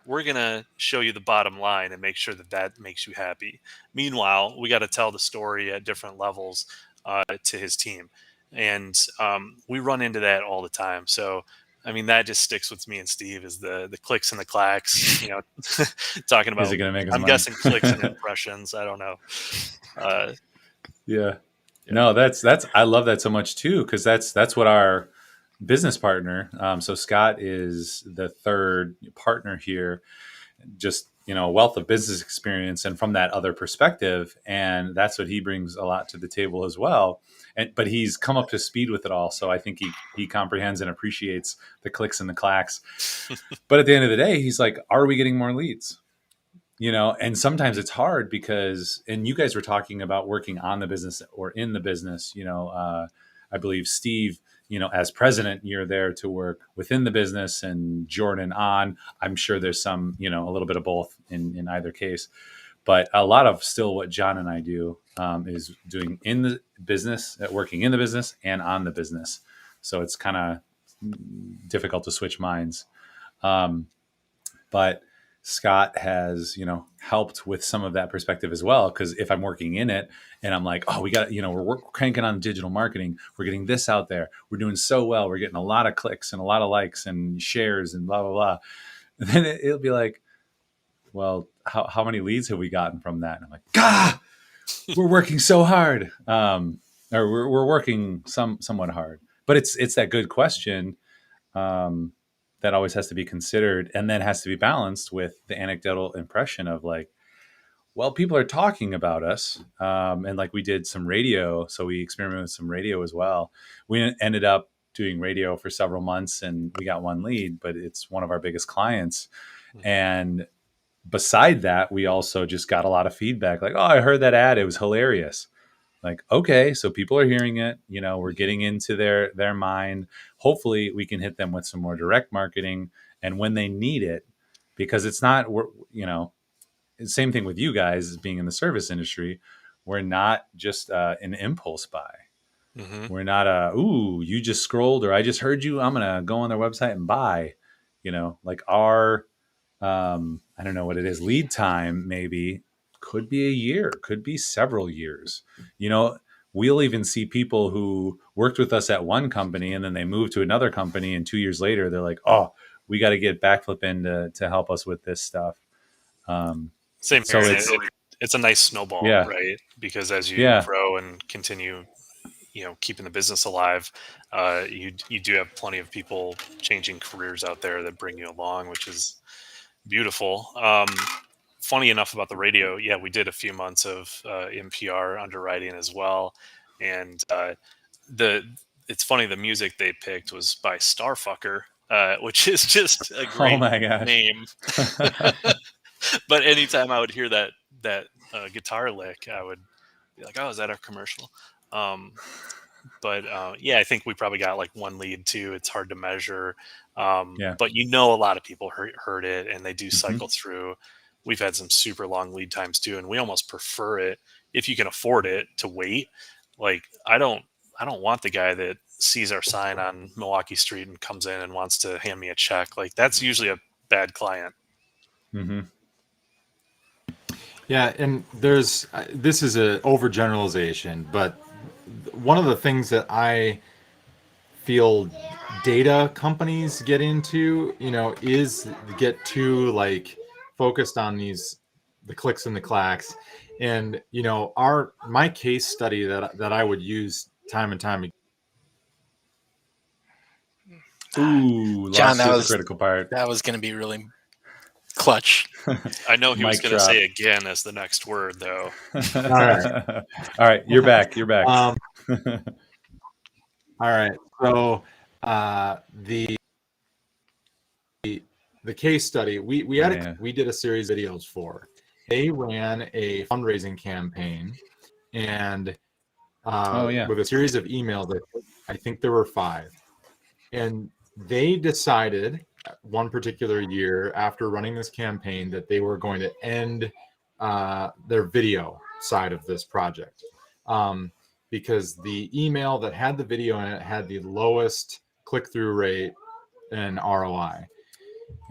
We're going to show you the bottom line and make sure that that makes you happy. Meanwhile, we got to tell the story at different levels to his team. And we run into that all the time. So, I mean, that just sticks with me and Steve is the clicks and the clacks, talking Is about, it going to make us I'm money? guessing clicks and impressions. I don't know. Yeah. Yeah. No, that's I love that so much too, because that's what our business partner. So Scott is the third partner here, just a wealth of business experience and from that other perspective, and that's what he brings a lot to the table as well. But he's come up to speed with it all, so I think he comprehends and appreciates the clicks and the clacks. But at the end of the day, he's like, are we getting more leads? And sometimes it's hard because, and you guys were talking about working on the business or in the business, I believe Steve, as president, you're there to work within the business, and Jordon on, I'm sure there's some, a little bit of both in either case, but a lot of still what John and I do is doing in the business, working in the business and on the business. So it's kind of difficult to switch minds. But Scott has, helped with some of that perspective as well. Because if I'm working in it and I'm like, oh, we got, we're cranking on digital marketing, we're getting this out there, we're doing so well, we're getting a lot of clicks and a lot of likes and shares and blah, blah, blah. And then it'll be like, well, how many leads have we gotten from that? And I'm like, God, we're working so hard. Or we're working somewhat hard. But it's that good question. That always has to be considered, and then has to be balanced with the anecdotal impression of like, well, people are talking about us. And like we did some radio. So we experimented with some radio as well. We ended up doing radio for several months and we got one lead, but it's one of our biggest clients. And beside that, we also just got a lot of feedback like, oh, I heard that ad. It was hilarious. Like, okay, so people are hearing it, we're getting into their mind. Hopefully we can hit them with some more direct marketing and when they need it, because it's not, same thing with you guys being in the service industry. We're not just an impulse buy. Mm-hmm. We're not ooh, you just scrolled or I just heard you, I'm going to go on their website and buy, like our, I don't know what it is, lead time maybe could be a year, could be several years. We'll even see people who worked with us at one company and then they moved to another company, and 2 years later they're like, oh, we got to get Backflip in to help us with this stuff. Same so here. It's a nice snowball, yeah. Right? Because as you grow and continue, keeping the business alive, you do have plenty of people changing careers out there that bring you along, which is beautiful. Funny enough about the radio, yeah, we did a few months of NPR underwriting as well, and it's funny, the music they picked was by Starfucker, which is just a great name. But anytime I would hear that guitar lick, I would be like, oh, is that our commercial? But yeah, I think we probably got like one lead too. It's hard to measure. But a lot of people heard it and they do cycle through. We've had some super long lead times too, and we almost prefer it, if you can afford it, to wait. Like I don't want the guy that sees our sign on Milwaukee Street and comes in and wants to hand me a check. Like that's usually a bad client. Mm-hmm. Yeah, and this is an overgeneralization, but one of the things that I feel data companies get into, is get too like focused on the clicks and the clacks. And my case study that I would use time and time again. Ooh, John, that was the critical part. That was going to be really clutch. I know he was going to say again as the next word, though. All right, you're back. All right, so the case study we did a series of videos for. They ran a fundraising campaign, and Oh yeah. with a series of emails. I think there were 5. And they decided one particular year after running this campaign that they were going to end their video side of this project, because the email that had the video in it had the lowest click-through rate and ROI.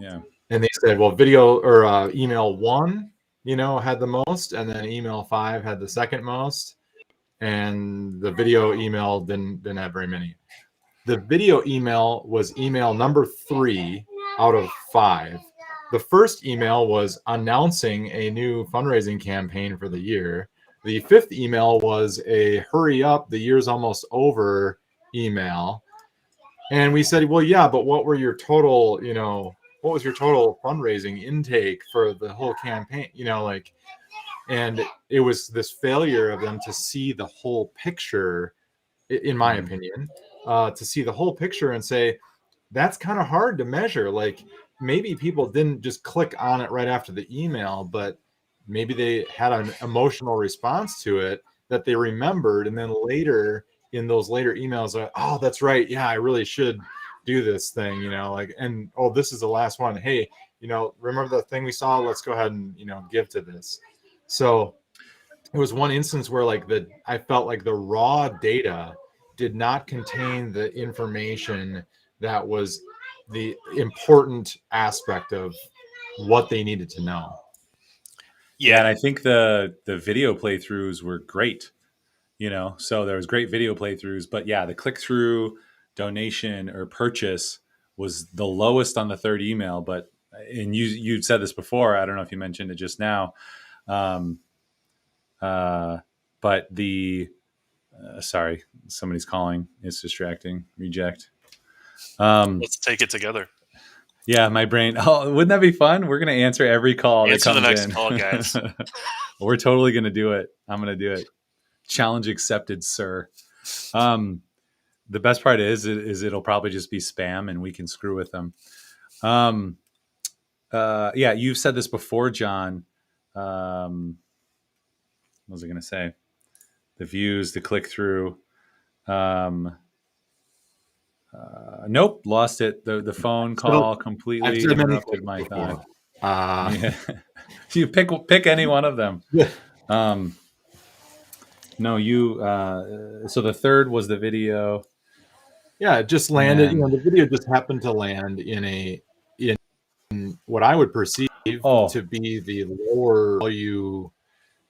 Yeah. And they said, well, video or email 1, had the most, and then email 5 had the second most, and the video email didn't have very many. The video email was email number 3 out of 5. The first email was announcing a new fundraising campaign for the year. The 5th email was a hurry up, the year's almost over email. And we said, well, yeah, but what was your total fundraising intake for the whole campaign? And it was this failure of them to see the whole picture, in my opinion, to see the whole picture and say, that's kind of hard to measure. Like, maybe people didn't just click on it right after the email, but maybe they had an emotional response to it that they remembered. And then later, in those later emails, like, oh, that's right. Yeah, I really should do this thing, and, oh, this is the last one. Hey, remember the thing we saw? Let's go ahead and, give to this. So it was one instance where I felt like the raw data did not contain the information that was the important aspect of what they needed to know. Yeah, and I think the video playthroughs were great. So there was great video playthroughs, but yeah, the click through, donation, or purchase was the lowest on the third email. But and you'd said this before. I don't know if you mentioned it just now. But the sorry, somebody's calling. It's distracting. Reject. Let's take it together. Yeah, my brain. Oh, wouldn't that be fun? We're gonna answer every call Answer that comes the next in. call, guys. We're totally gonna do it. I'm gonna do it. Challenge accepted, sir. The best part is it'll probably just be spam, and we can screw with them. Yeah, you've said this before, John. What was I gonna say? The views, the click through. Nope, lost it. The phone call completely interrupted my thought. Yeah. You pick any one of them. No, you. So the third was the video. Yeah, it just landed. The video just happened to land in what I would perceive to be the lower value,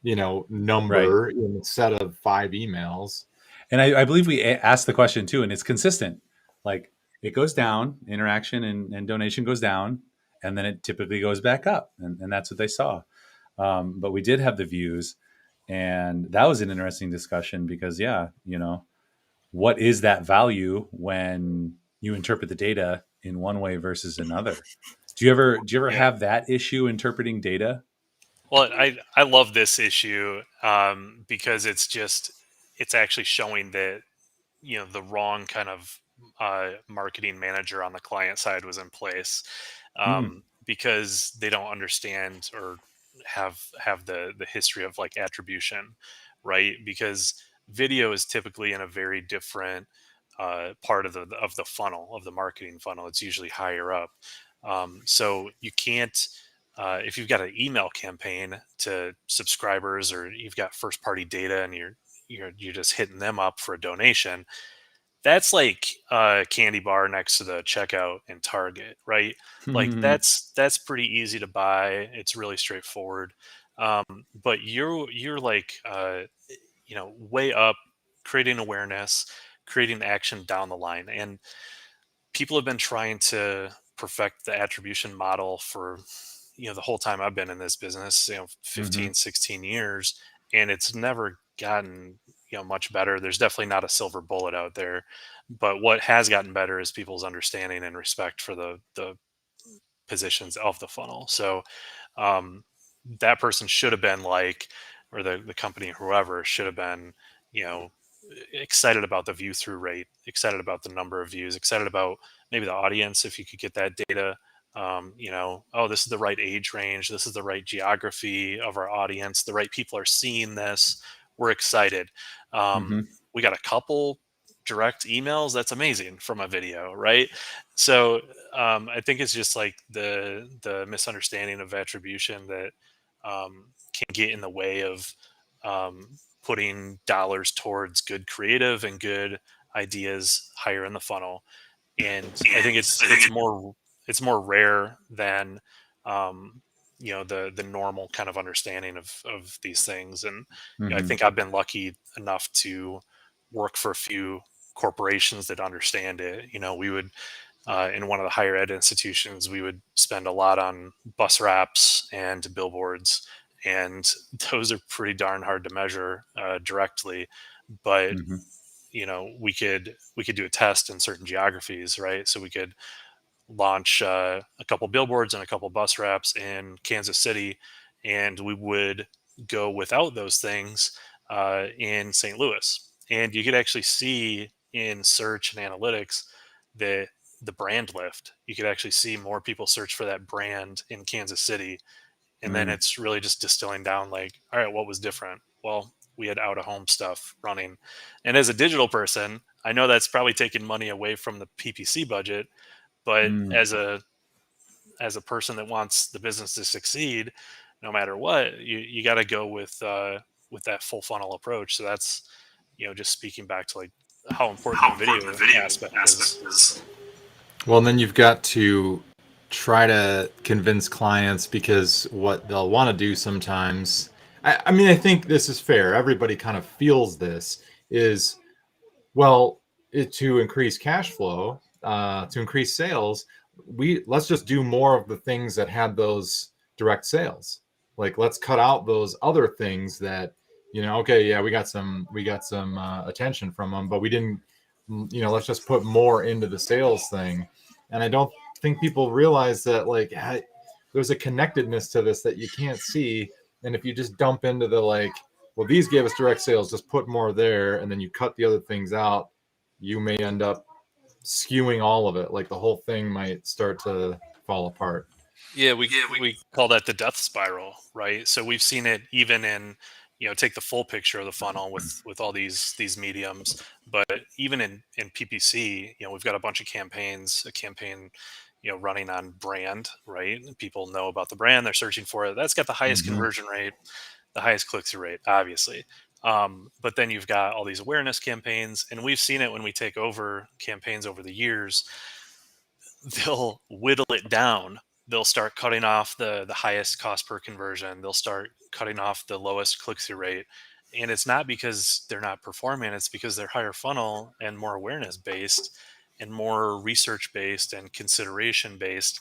number in a set of 5 emails. And I believe we asked the question too, and it's consistent. Like, it goes down, interaction and donation goes down, and then it typically goes back up, and that's what they saw. But we did have the views, and that was an interesting discussion because, what is that value when you interpret the data in one way versus another? Do you ever have that issue interpreting data? Well, I love this issue because it's actually showing that the wrong kind of marketing manager on the client side was in place, because they don't understand or have the history of like attribution, right? Because video is typically in a very different part of the funnel, of the marketing funnel. It's usually higher up, so you can't. If you've got an email campaign to subscribers, or you've got first party data and you're just hitting them up for a donation, that's like a candy bar next to the checkout in Target, right? Like that's pretty easy to buy. It's really straightforward. But you're like way up, creating awareness, creating action down the line. And people have been trying to perfect the attribution model for the whole time I've been in this business, 15, 16 years, and it's never gotten much better. There's definitely not a silver bullet out there, but what has gotten better is people's understanding and respect for the positions of the funnel. So that person should have been like, or the company, whoever, should have been excited about the view through rate, excited about the number of views, excited about maybe the audience, if you could get that data. Oh, this is the right age range, this is the right geography of our audience, the right people are seeing this, we're excited. Mm-hmm. We got a couple direct emails. That's amazing from a video, right? So I think it's just like the misunderstanding of attribution that can get in the way of putting dollars towards good creative and good ideas higher in the funnel. And I think it's more rare than the normal kind of understanding of these things. And I Mm-hmm. think I've been lucky enough to work for a few corporations that understand it. We would in one of the higher ed institutions, we would spend a lot on bus wraps and billboards, and those are pretty darn hard to measure directly. But Mm-hmm. we could do a test in certain geographies, right? So we could launch a couple billboards and a couple bus wraps in Kansas City, and we would go without those things in St. Louis. And you could actually see in search and analytics that the brand lift. You could actually see more people search for that brand in Kansas City. And then Mm. it's really just distilling down like, all right, what was different? Well, we had out of home stuff running. And as a digital person, I know that's probably taking money away from the PPC budget, but Mm. as a person that wants the business to succeed, no matter what, you got to go with that full funnel approach. So that's just speaking back to like how important the video aspect is. Well, and then you've got to try to convince clients, because what they'll want to do sometimes, I mean, I think this is fair. Everybody kind of feels this is, well, to increase cash flow, to increase sales, let's just do more of the things that had those direct sales. Like, let's cut out those other things that, okay, yeah, we got some attention from them, but we didn't, let's just put more into the sales thing. And I don't think people realize that, like, there's a connectedness to this that you can't see. And if you just dump into the, like, well, these gave us direct sales, just put more there, and then you cut the other things out, you may end up skewing all of it. Like, the whole thing might start to fall apart. Yeah, we call that the death spiral, right? So we've seen it even in, take the full picture of the funnel with all these mediums, but even in PPC, we've got a bunch of campaigns, a campaign, running on brand, right? People know about the brand, they're searching for it. That's got the highest Mm-hmm. conversion rate, the highest click-through rate, obviously. But then you've got all these awareness campaigns, and we've seen it when we take over campaigns over the years. They'll whittle it down. They'll start cutting off the highest cost per conversion. They'll start cutting off the lowest click-through rate. And it's not because they're not performing, it's because they're higher funnel and more awareness based and more research based and consideration based.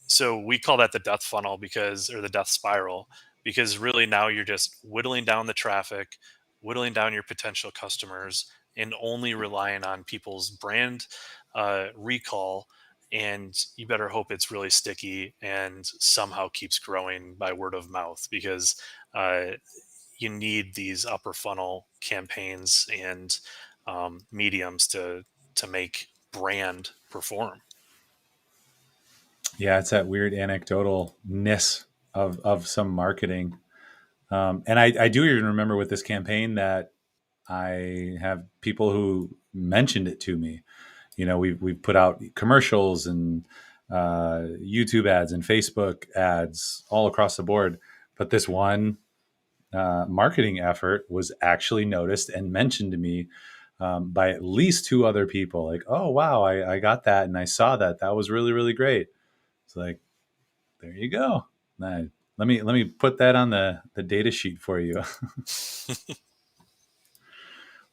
So we call that the death funnel or the death spiral, because really now you're just whittling down the traffic, whittling down your potential customers, and only relying on people's brand recall. And you better hope it's really sticky and somehow keeps growing by word of mouth, because you need these upper funnel campaigns and mediums to make brand perform. Yeah, it's that weird anecdotalness of some marketing. And I do even remember with this campaign that I have people who mentioned it to me. We've put out commercials and YouTube ads and Facebook ads all across the board. But this one marketing effort was actually noticed and mentioned to me by at least two other people. Like, oh, wow, I got that and I saw that. That was really, really great. It's like, there you go. Let me put that on the data sheet for you.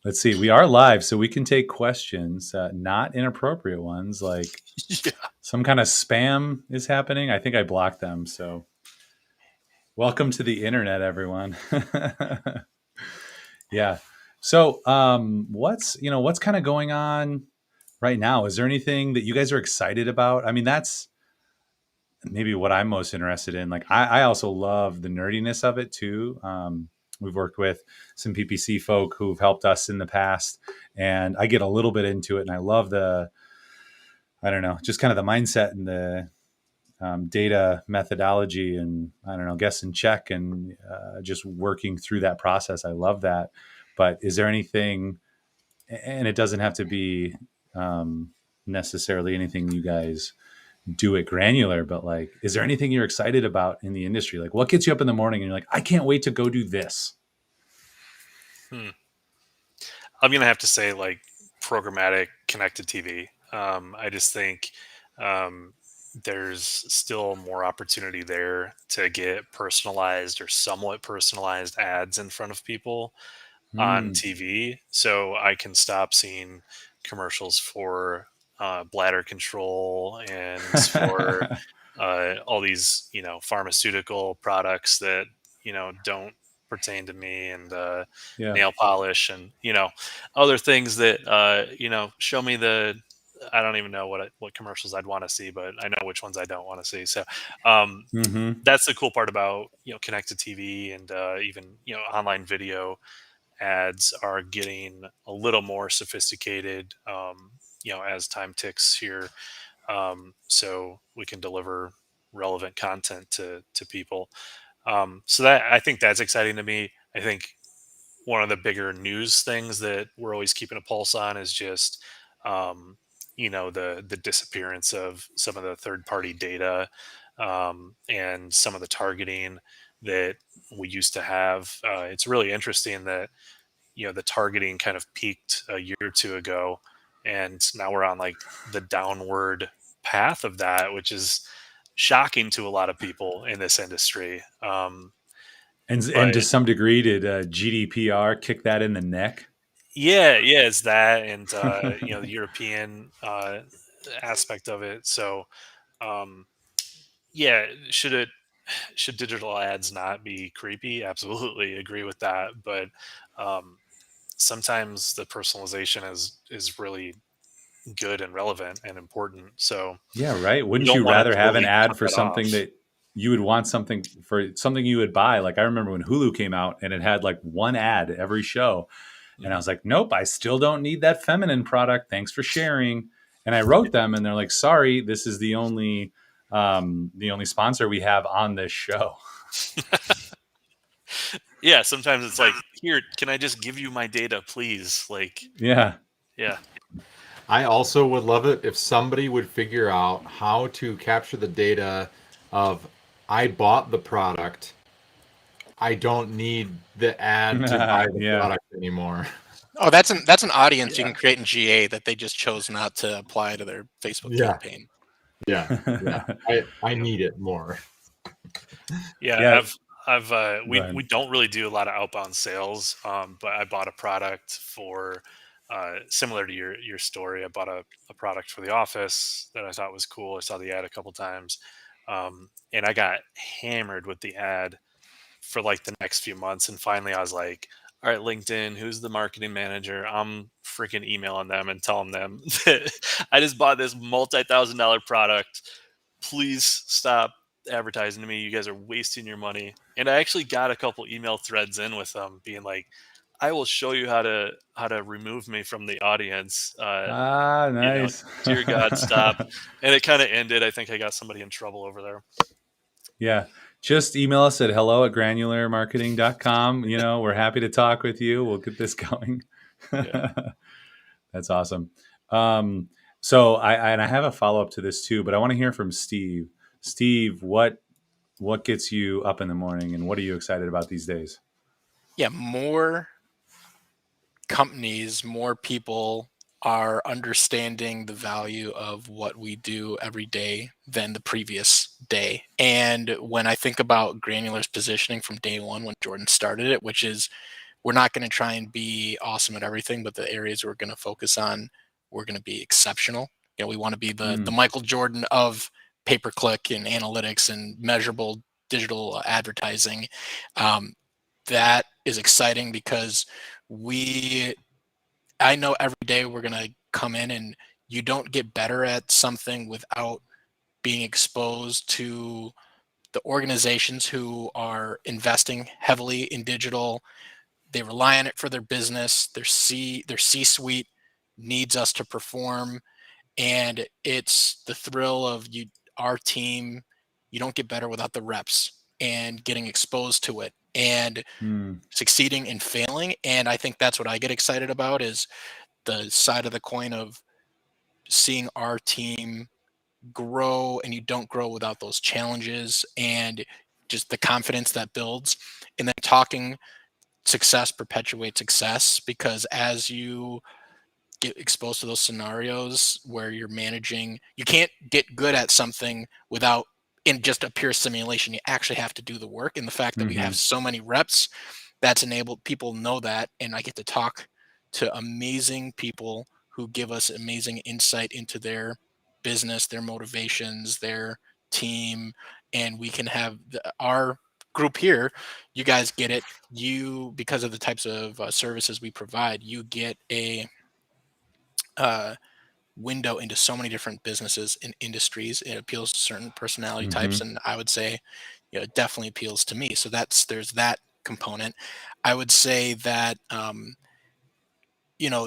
Let's see. We are live, so we can take questions, not inappropriate ones, like Yeah. some kind of spam is happening. I think I blocked them. So welcome to the internet, everyone. Yeah. So what's kind of going on right now? Is there anything that you guys are excited about? I mean, that's maybe what I'm most interested in. Like, I also love the nerdiness of it too. We've worked with some PPC folk who've helped us in the past, and I get a little bit into it, and I love I don't know, just kind of the mindset and data methodology and I don't know, guess and check and just working through that process. I love that. But is there anything, and it doesn't have to be necessarily anything you guys do at Granular, but like, is there anything you're excited about in the industry? Like what gets you up in the morning and you're like, I can't wait to go do this? I'm going to have to say like programmatic connected TV. I just think there's still more opportunity there to get personalized or somewhat personalized ads in front of people on TV. So I can stop seeing commercials for bladder control and for all these, pharmaceutical products that, don't pertain to me, and Yeah. nail polish and, other things that, show me I don't even know what commercials I'd want to see, but I know which ones I don't want to see. So that's the cool part about, connected TV and even, online video ads are getting a little more sophisticated, as time ticks here. So we can deliver relevant content to people. So that, I think that's exciting to me. I think one of the bigger news things that we're always keeping a pulse on is just, the disappearance of some of the third party data, and some of the targeting that we used to have. It's really interesting that, the targeting kind of peaked a year or two ago, and now we're on like the downward path of that, which is shocking to a lot of people in this industry. And But to some degree, did GDPR kick that in the neck? yeah, it's that, and the European aspect of it. So yeah, should digital ads not be creepy? Absolutely agree with that. But um, sometimes the personalization is really good and relevant and important. So Yeah, right. you Wouldn't don't you want to rather have an totally ad cut for that something off. that you would want something for something you would buy? Like I remember when Hulu came out and it had like one ad every show. And I Mhm. was like, nope, I still don't need that feminine product. Thanks for sharing. And I wrote them and they're like, sorry, this is the only sponsor we have on this show. Yeah, sometimes it's like, here, can I just give you my data, please? Like, Yeah. yeah. I also would love it if somebody would figure out how to capture the data of I bought the product. I don't need the ad to buy the Yeah. product anymore. Oh, that's an audience you Yeah. can create in GA that they just chose not to apply to their Facebook Yeah. campaign. Yeah. Yeah. I need it more. Yeah, Yeah. I've Go we ahead. don't really do a lot of outbound sales, but I bought a product for similar to your story. I bought a product for the office that I thought was cool. I saw the ad a couple times, and I got hammered with the ad for like the next few months. And finally, I was like, all right, LinkedIn, who's the marketing manager? I'm freaking emailing them and telling them that I just bought this multi-$1,000 product. Please stop advertising to me. You guys are wasting your money. And I actually got a couple email threads in with them being like, I will show you how to remove me from the audience. Ah, nice. Dear God, stop. And it kind of ended. I think I got somebody in trouble over there. Yeah. Just email us at hello@granularmarketing.com. We're happy to talk with you. We'll get this going. Yeah. That's awesome. So I have a follow-up to this too, but I want to hear from Steve. Steve, what gets you up in the morning and what are you excited about these days? Yeah, more companies, more people are understanding the value of what we do every day than the previous day. And when I think about Granular's positioning from day one, when Jordon started it, which is we're not going to try and be awesome at everything, but the areas we're going to focus on, we're going to be exceptional. We want to be the Michael Jordan of pay-per-click and analytics and measurable digital advertising. That is exciting because I know every day we're going to come in and you don't get better at something without being exposed to the organizations who are investing heavily in digital. They rely on it for their business. Their C-suite needs us to perform, and it's the thrill of you. our team, you don't get better without the reps and getting exposed to it and Mm. succeeding and failing. And I think that's what I get excited about, is the side of the coin of seeing our team grow, and you don't grow without those challenges and just the confidence that builds. And then talking, success perpetuates success, because as you get exposed to those scenarios where you're managing, you can't get good at something without in just a pure simulation. You actually have to do the work. And the fact that we Mm-hmm. have so many reps, that's enabled people know that. And I get to talk to amazing people who give us amazing insight into their business, their motivations, their team. And we can have our group here, you guys get it. You, because of the types of services we provide, you get a uh, window into so many different businesses and industries. It appeals to certain personality Mm-hmm. types, and I would say, it definitely appeals to me. So there's that component. I would say that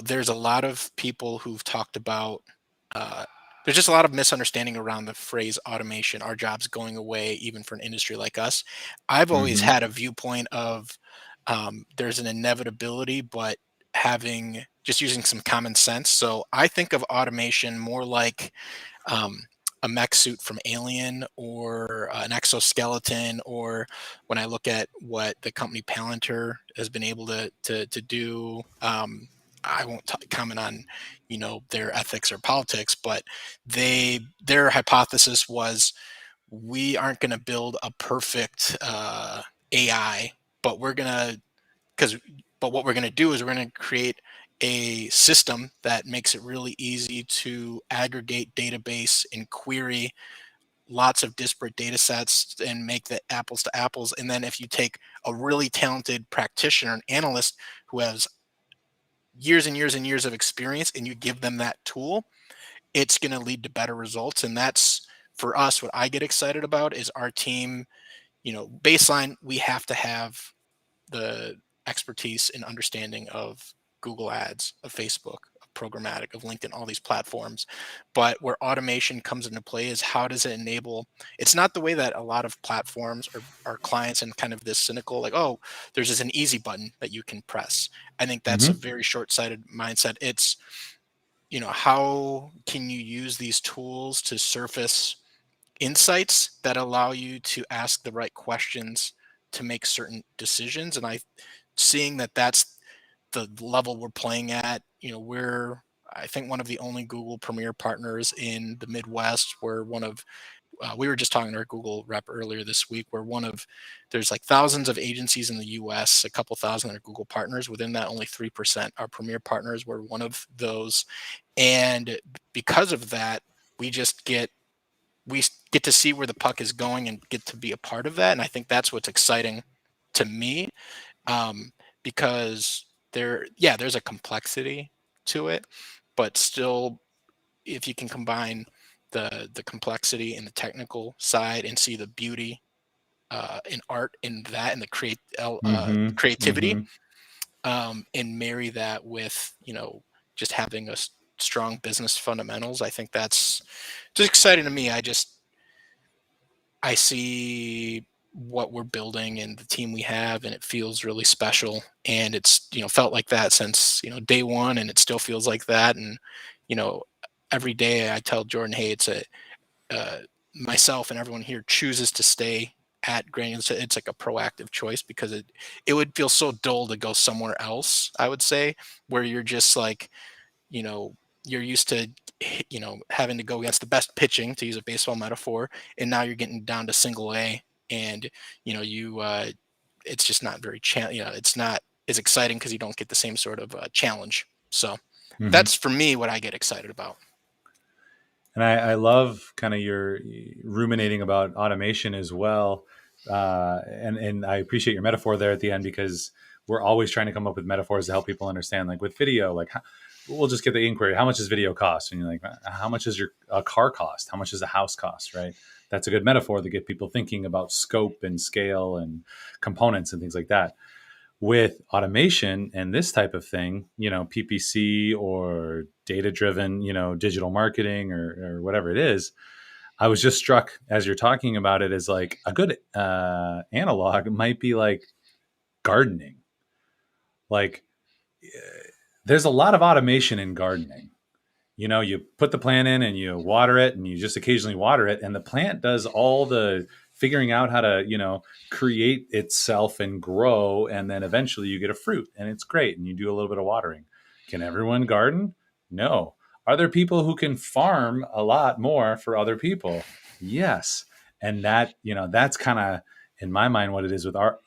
there's a lot of people who've talked about. Uh, there's just a lot of misunderstanding around the phrase automation. Our jobs going away, even for an industry like us. I've always Mm-hmm. had a viewpoint of there's an inevitability, but having just using some common sense. So I think of automation more like um, a mech suit from Alien, or an exoskeleton, or when I look at what the company Palantir has been able to do. I won't comment on their ethics or politics, but their hypothesis was, we aren't going to build a perfect AI, but we're going to because but what we're going to do is we're going to create a system that makes it really easy to aggregate database and query lots of disparate data sets and make the apples to apples. And then if you take a really talented practitioner and analyst who has years and years and years of experience, and you give them that tool, it's going to lead to better results. And that's, for us, what I get excited about is our team. Baseline, we have to have the expertise and understanding of Google Ads, of Facebook, of programmatic, of LinkedIn, all these platforms. But where automation comes into play is, how does it enable? It's not the way that a lot of platforms or our clients, and kind of this cynical, like, oh, there's just an easy button that you can press. I think that's a Mm-hmm. very short-sighted mindset. It's, how can you use these tools to surface insights that allow you to ask the right questions to make certain decisions. And seeing that that's the level we're playing at. We're, I think, one of the only Google Premier partners in the Midwest. We're one of we were just talking to our Google rep earlier this week. We're one of, there's like thousands of agencies in the US, a couple thousand are Google partners. Within that, only 3% are Premier partners. We're one of those. And because of that, we just get to see where the puck is going and get to be a part of that. And I think that's what's exciting to me, um, because there's a complexity to it, but still, if you can combine the complexity and the technical side and see the beauty and art in that, and the Mm-hmm. creativity, Mm-hmm. and marry that with just having strong business fundamentals, I think that's just exciting to me. I see what we're building and the team we have, and it feels really special. And it's felt like that since day one, and it still feels like that. And you know, every day I tell Jordan, hey, it's a myself and everyone here chooses to stay at Granular. It's like a proactive choice, because it would feel so dull to go somewhere else, I would say, where you're just like, you know, you're used to, having to go against the best pitching, to use a baseball metaphor, and now you're getting down to single A, and it's just not very it's not as exciting, because you don't get the same sort of challenge. So Mm-hmm. that's, for me, what I get excited about. And I love kind of your ruminating about automation as well. And I appreciate your metaphor there at the end, because we're always trying to come up with metaphors to help people understand. Like with video, like we'll just get the inquiry, how much does video cost? And you're like, how much does a car cost? How much does a house cost? Right. That's a good metaphor to get people thinking about scope and scale and components and things like that. With automation and this type of thing, PPC or data driven, digital marketing or whatever it is, I was just struck as you're talking about it as like a good analog might be like gardening. Like there's a lot of automation in gardening. You put the plant in and you water it and you just occasionally water it. And the plant does all the figuring out how to, create itself and grow. And then eventually you get a fruit and it's great. And you do a little bit of watering. Can everyone garden? No. Are there people who can farm a lot more for other people? Yes. And that's kind of, in my mind, what it is with our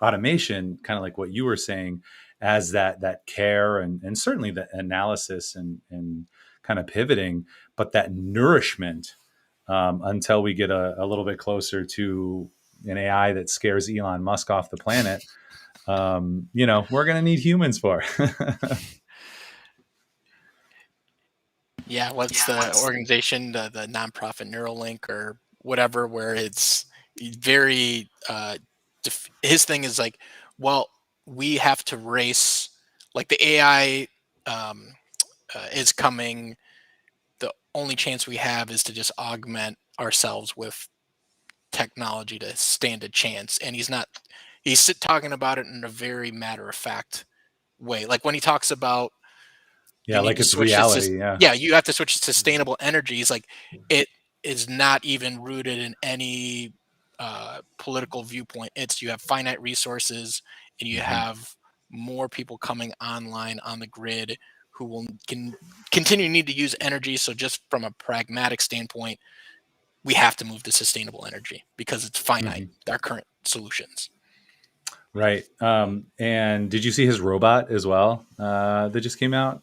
automation, kind of like what you were saying, as that care and certainly the analysis and kind of pivoting, but that nourishment until we get a little bit closer to an AI that scares Elon Musk off the planet. We're going to need humans for. Yeah, what's the organization, the nonprofit Neuralink or whatever, where it's very his thing is like, well, we have to race, like the AI is coming. The only chance we have is to just augment ourselves with technology to stand a chance. And he's talking about it in a very matter of fact way. Like when he talks about Yeah, like it's reality. Yeah, you have to switch to sustainable energies. Like it is not even rooted in any political viewpoint. It's you have finite resources and you have more people coming online on the grid who can continue to need to use energy. So just from a pragmatic standpoint, we have to move to sustainable energy because it's finite, our current solutions. Right. And did you see his robot as well that just came out?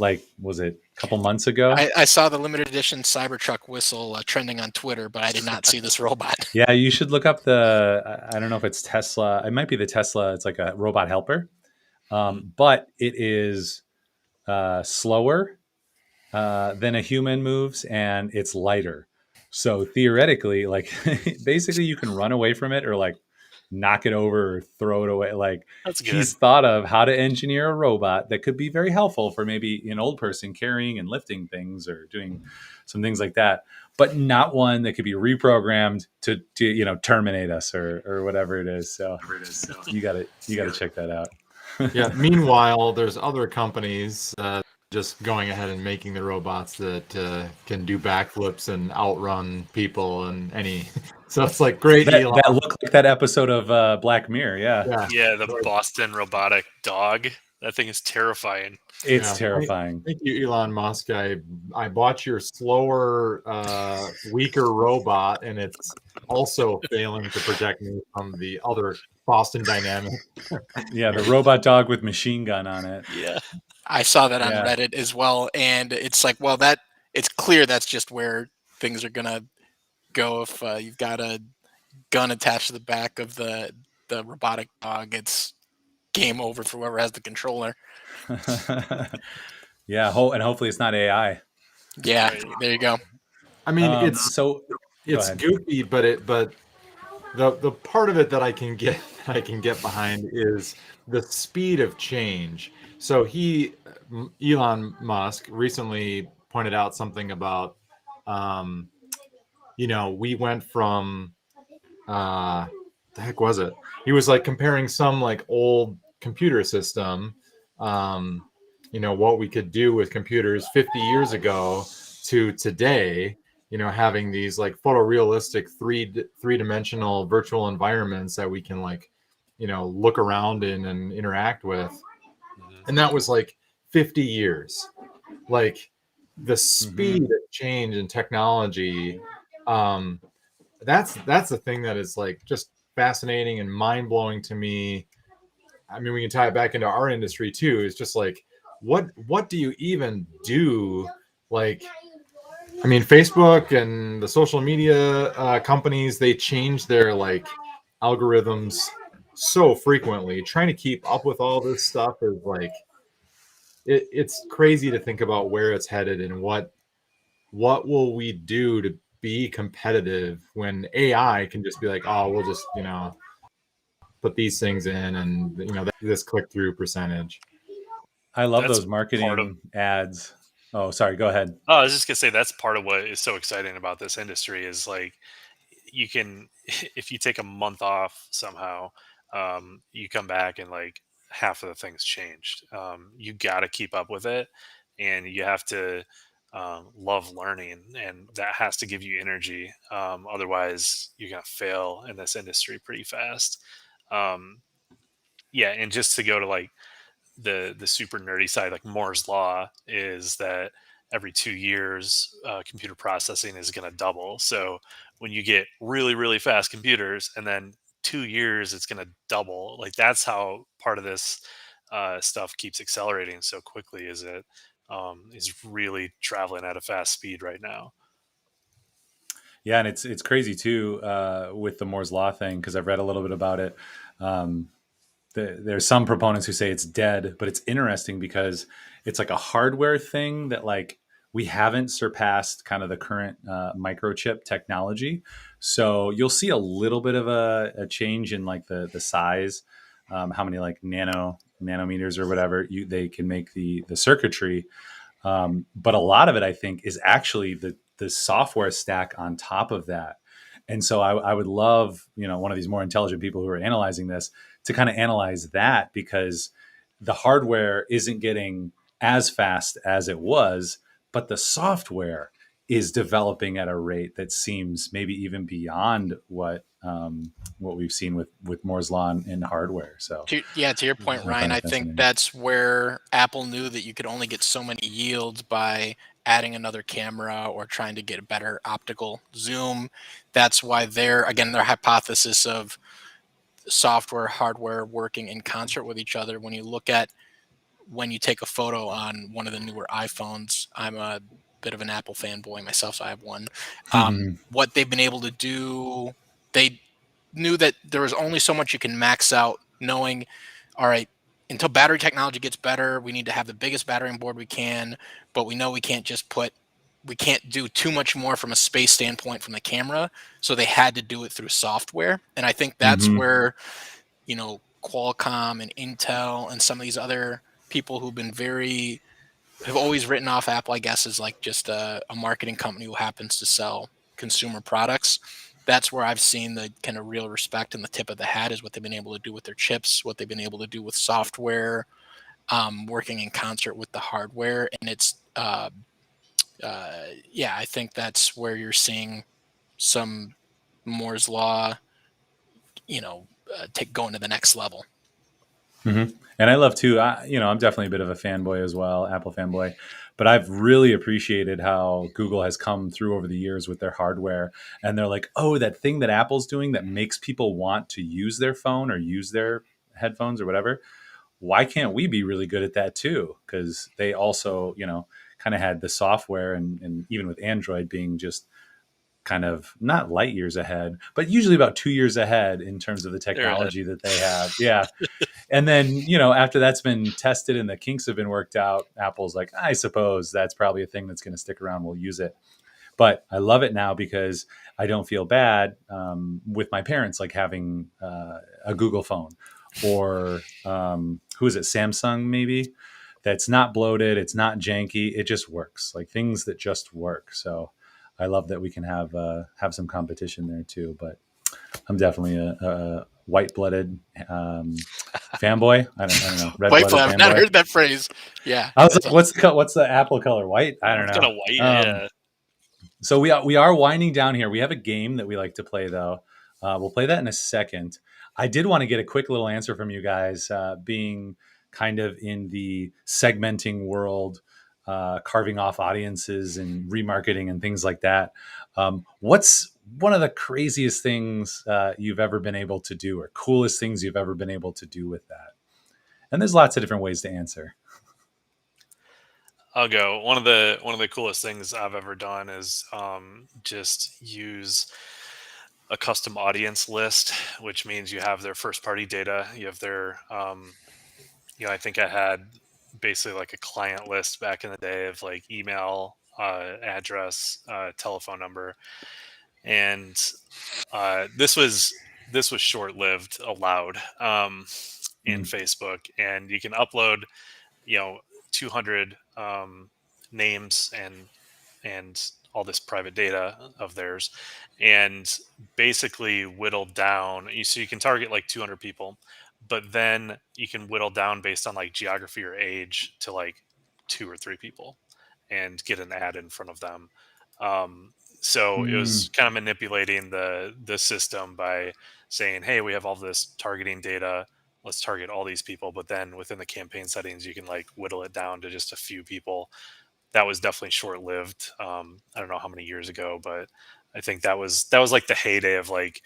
Like, was it a couple months ago? I saw the limited edition Cybertruck whistle trending on Twitter, but I did not see this robot. Yeah, you should look up I don't know if it's Tesla. It might be the Tesla. It's like a robot helper. But it is slower than a human moves, and it's lighter. So theoretically, like basically you can run away from it or like knock it over or throw it away. Like That's good. he's thought of how to engineer a robot that could be very helpful for maybe an old person carrying and lifting things or doing some things like that, but not one that could be reprogrammed to terminate us or whatever it is. So you got to check that out. Yeah. Meanwhile, there's other companies just going ahead and making the robots that can do backflips and outrun people and any. So it's like great. That looked like that episode of Black Mirror. Yeah, the Boston robotic dog. That thing is terrifying. It's terrifying. Thank you, Elon Musk. I bought your slower, weaker robot, and it's also failing to protect me from the other Boston Dynamics. Yeah, the robot dog with machine gun on it. Yeah. I saw that on Reddit as well, and it's like, well, it's clear that's just where things are gonna go. If you've got a gun attached to the back of the robotic dog, it's game over for whoever has the controller. Yeah, and hopefully it's not AI. Yeah, there you go. I mean, it's goofy, but the part of it that I can get behind is the speed of change. So Elon Musk recently pointed out something about, we went from, the heck was it? He was like comparing some like old computer system, what we could do with computers 50 years ago to today, having these like photorealistic three-dimensional virtual environments that we can like, look around in and interact with. And that was like 50 years. Like the speed of change in technology, that's the thing that is like just fascinating and mind-blowing to me. I mean, we can tie it back into our industry too. It's just like, what do you even do? Like, I mean, Facebook and the social media companies, they change their like algorithms so frequently. Trying to keep up with all this stuff is like, it's crazy to think about where it's headed and what will we do to be competitive when AI can just be like, oh, we'll just, put these things in and, this click through percentage. I love those marketing ads Oh, sorry. Go ahead. Oh, I was just gonna say that's part of what is so exciting about this industry is like you can if you take a month off somehow, you come back and like half of the things changed. You got to keep up with it, and you have to love learning, and that has to give you energy. Otherwise, you're gonna fail in this industry pretty fast. Um, yeah, and just to go to like the super nerdy side, like Moore's law, is that every 2 years, computer processing is going to double. So when you get really really fast computers, and then 2 years it's going to double, like that's how part of this stuff keeps accelerating so quickly. Is it is really traveling at a fast speed right now. Yeah, and it's crazy too with the Moore's law thing because I've read a little bit about it. Um, there's some proponents who say it's dead, but it's interesting because it's like a hardware thing that like we haven't surpassed kind of the current microchip technology. So you'll see a little bit of a change in like the size, how many like nanometers or whatever they can make the circuitry. But a lot of it, I think, is actually the software stack on top of that. And so I would love, one of these more intelligent people who are analyzing this to kind of analyze that because the hardware isn't getting as fast as it was, but the software is developing at a rate that seems maybe even beyond what we've seen with Moore's law in hardware. So To your point, I find Ryan, it I think fascinating. that's where Apple knew that you could only get so many yields by adding another camera or trying to get a better optical zoom. That's why their hypothesis of software, hardware working in concert with each other. When you take a photo on one of the newer iPhones, I'm a bit of an Apple fanboy myself, so I have one. What they've been able to do, they knew that there was only so much you can max out, knowing, all right, until battery technology gets better, we need to have the biggest battery on board we can, but we know we can't do too much more from a space standpoint from the camera. So they had to do it through software. And I think that's Mm-hmm. where, Qualcomm and Intel and some of these other people have always written off Apple, I guess, as like just a marketing company who happens to sell consumer products. That's where I've seen the kind of real respect and the tip of the hat is what they've been able to do with their chips, what they've been able to do with software, working in concert with the hardware. And I think that's where you're seeing some Moore's law, going to the next level. Mm-hmm. And I love too. I'm definitely a bit of a fanboy as well, Apple fanboy. But I've really appreciated how Google has come through over the years with their hardware, and they're like, "Oh, that thing that Apple's doing that makes people want to use their phone or use their headphones or whatever. Why can't we be really good at that too?" Because they also, kind of had the software, and even with Android being just kind of not light years ahead, but usually about 2 years ahead in terms of the They're ahead. technology that they have. Yeah. And then, after that's been tested and the kinks have been worked out, Apple's like, I suppose that's probably a thing that's going to stick around. We'll use it. But I love it now because I don't feel bad with my parents, like having a Google phone or who is it? Samsung, maybe. That's not bloated. It's not janky. It just works, like things that just work. So I love that we can have some competition there too. But I'm definitely a white-blooded fanboy. I don't know, White red-blooded flag. I've not fanboy. heard that phrase. Yeah. I was like, what's the Apple color? White? I don't It's kind know. of white. Yeah. So we are winding down here. We have a game that we like to play though. We'll play that in a second. I did want to get a quick little answer from you guys, being kind of in the segmenting world, carving off audiences and remarketing and things like that. What's one of the craziest things you've ever been able to do, or coolest things you've ever been able to do with that? And there's lots of different ways to answer. I'll go. One of the coolest things I've ever done is just use a custom audience list, which means you have their first party data. You have their, I think I had basically like a client list back in the day of like email, address, telephone number, and this was short lived, allowed in Mm. Facebook, and you can upload 200 names and all this private data of theirs, and basically whittle down. So you can target like 200 people, but then you can whittle down based on like geography or age to like 2 or 3 people, and get an ad in front of them. Um, so it was kind of manipulating the system by saying, "Hey, we have all this targeting data. Let's target all these people." But then within the campaign settings, you can like whittle it down to just a few people. That was definitely short lived. I don't know how many years ago, but I think that was like the heyday of like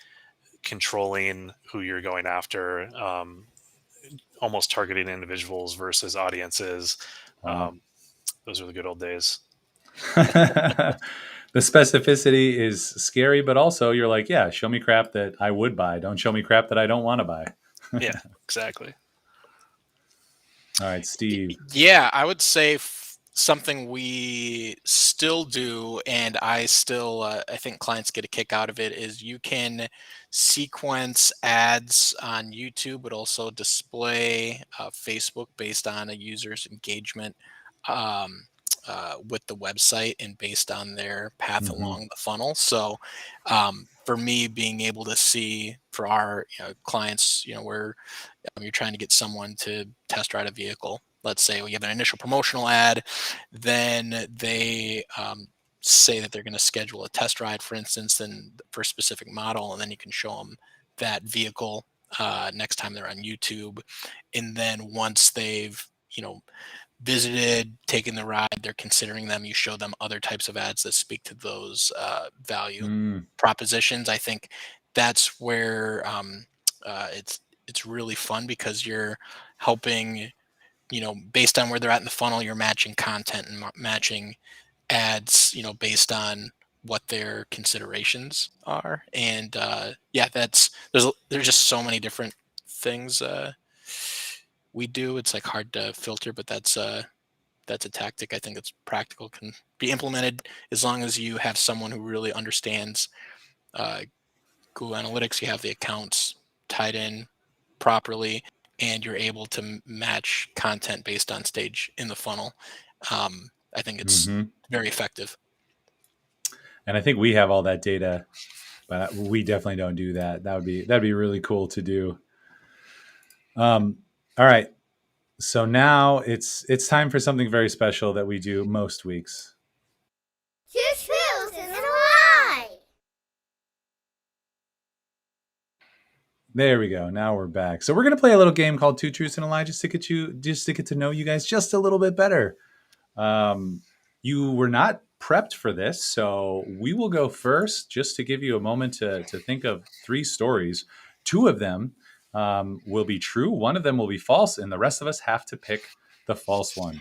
controlling who you're going after, almost targeting individuals versus audiences. Wow. Those are the good old days. The specificity is scary, but also you're like, yeah, show me crap that I would buy. Don't show me crap that I don't want to buy. Yeah, exactly. All right, Steve. Yeah, I would say something we still do, and I still, I think clients get a kick out of it, is you can sequence ads on YouTube, but also display Facebook based on a user's engagement um, with the website and based on their path Mm-hmm. along the funnel. So for me, being able to see for our clients, where you're trying to get someone to test ride a vehicle. Let's say we have an initial promotional ad, then they say that they're going to schedule a test ride, for instance, and for a specific model, and then you can show them that vehicle next time they're on YouTube. And then once they've, visited, taken the ride, they're considering them, you show them other types of ads that speak to those value propositions. I think that's where it's really fun, because you're helping, based on where they're at in the funnel, you're matching content and matching ads, based on what their considerations are. And yeah, there's just so many different things we do. It's like hard to filter, but that's a tactic I think that's practical, can be implemented as long as you have someone who really understands Google Analytics, you have the accounts tied in properly, and you're able to match content based on stage in the funnel. I think it's very effective. And I think we have all that data, but we definitely don't do that. That'd be really cool to do. All right. So now it's time for something very special that we do most weeks. Two truths and a lie. There we go. Now we're back. So we're gonna play a little game called Two Truths and a Lie, just to get to know you guys just a little bit better. You were not prepped for this, so we will go first, just to give you a moment to think of 3 stories. 2 of them will be true, 1 of them will be false, and the rest of us have to pick the false one.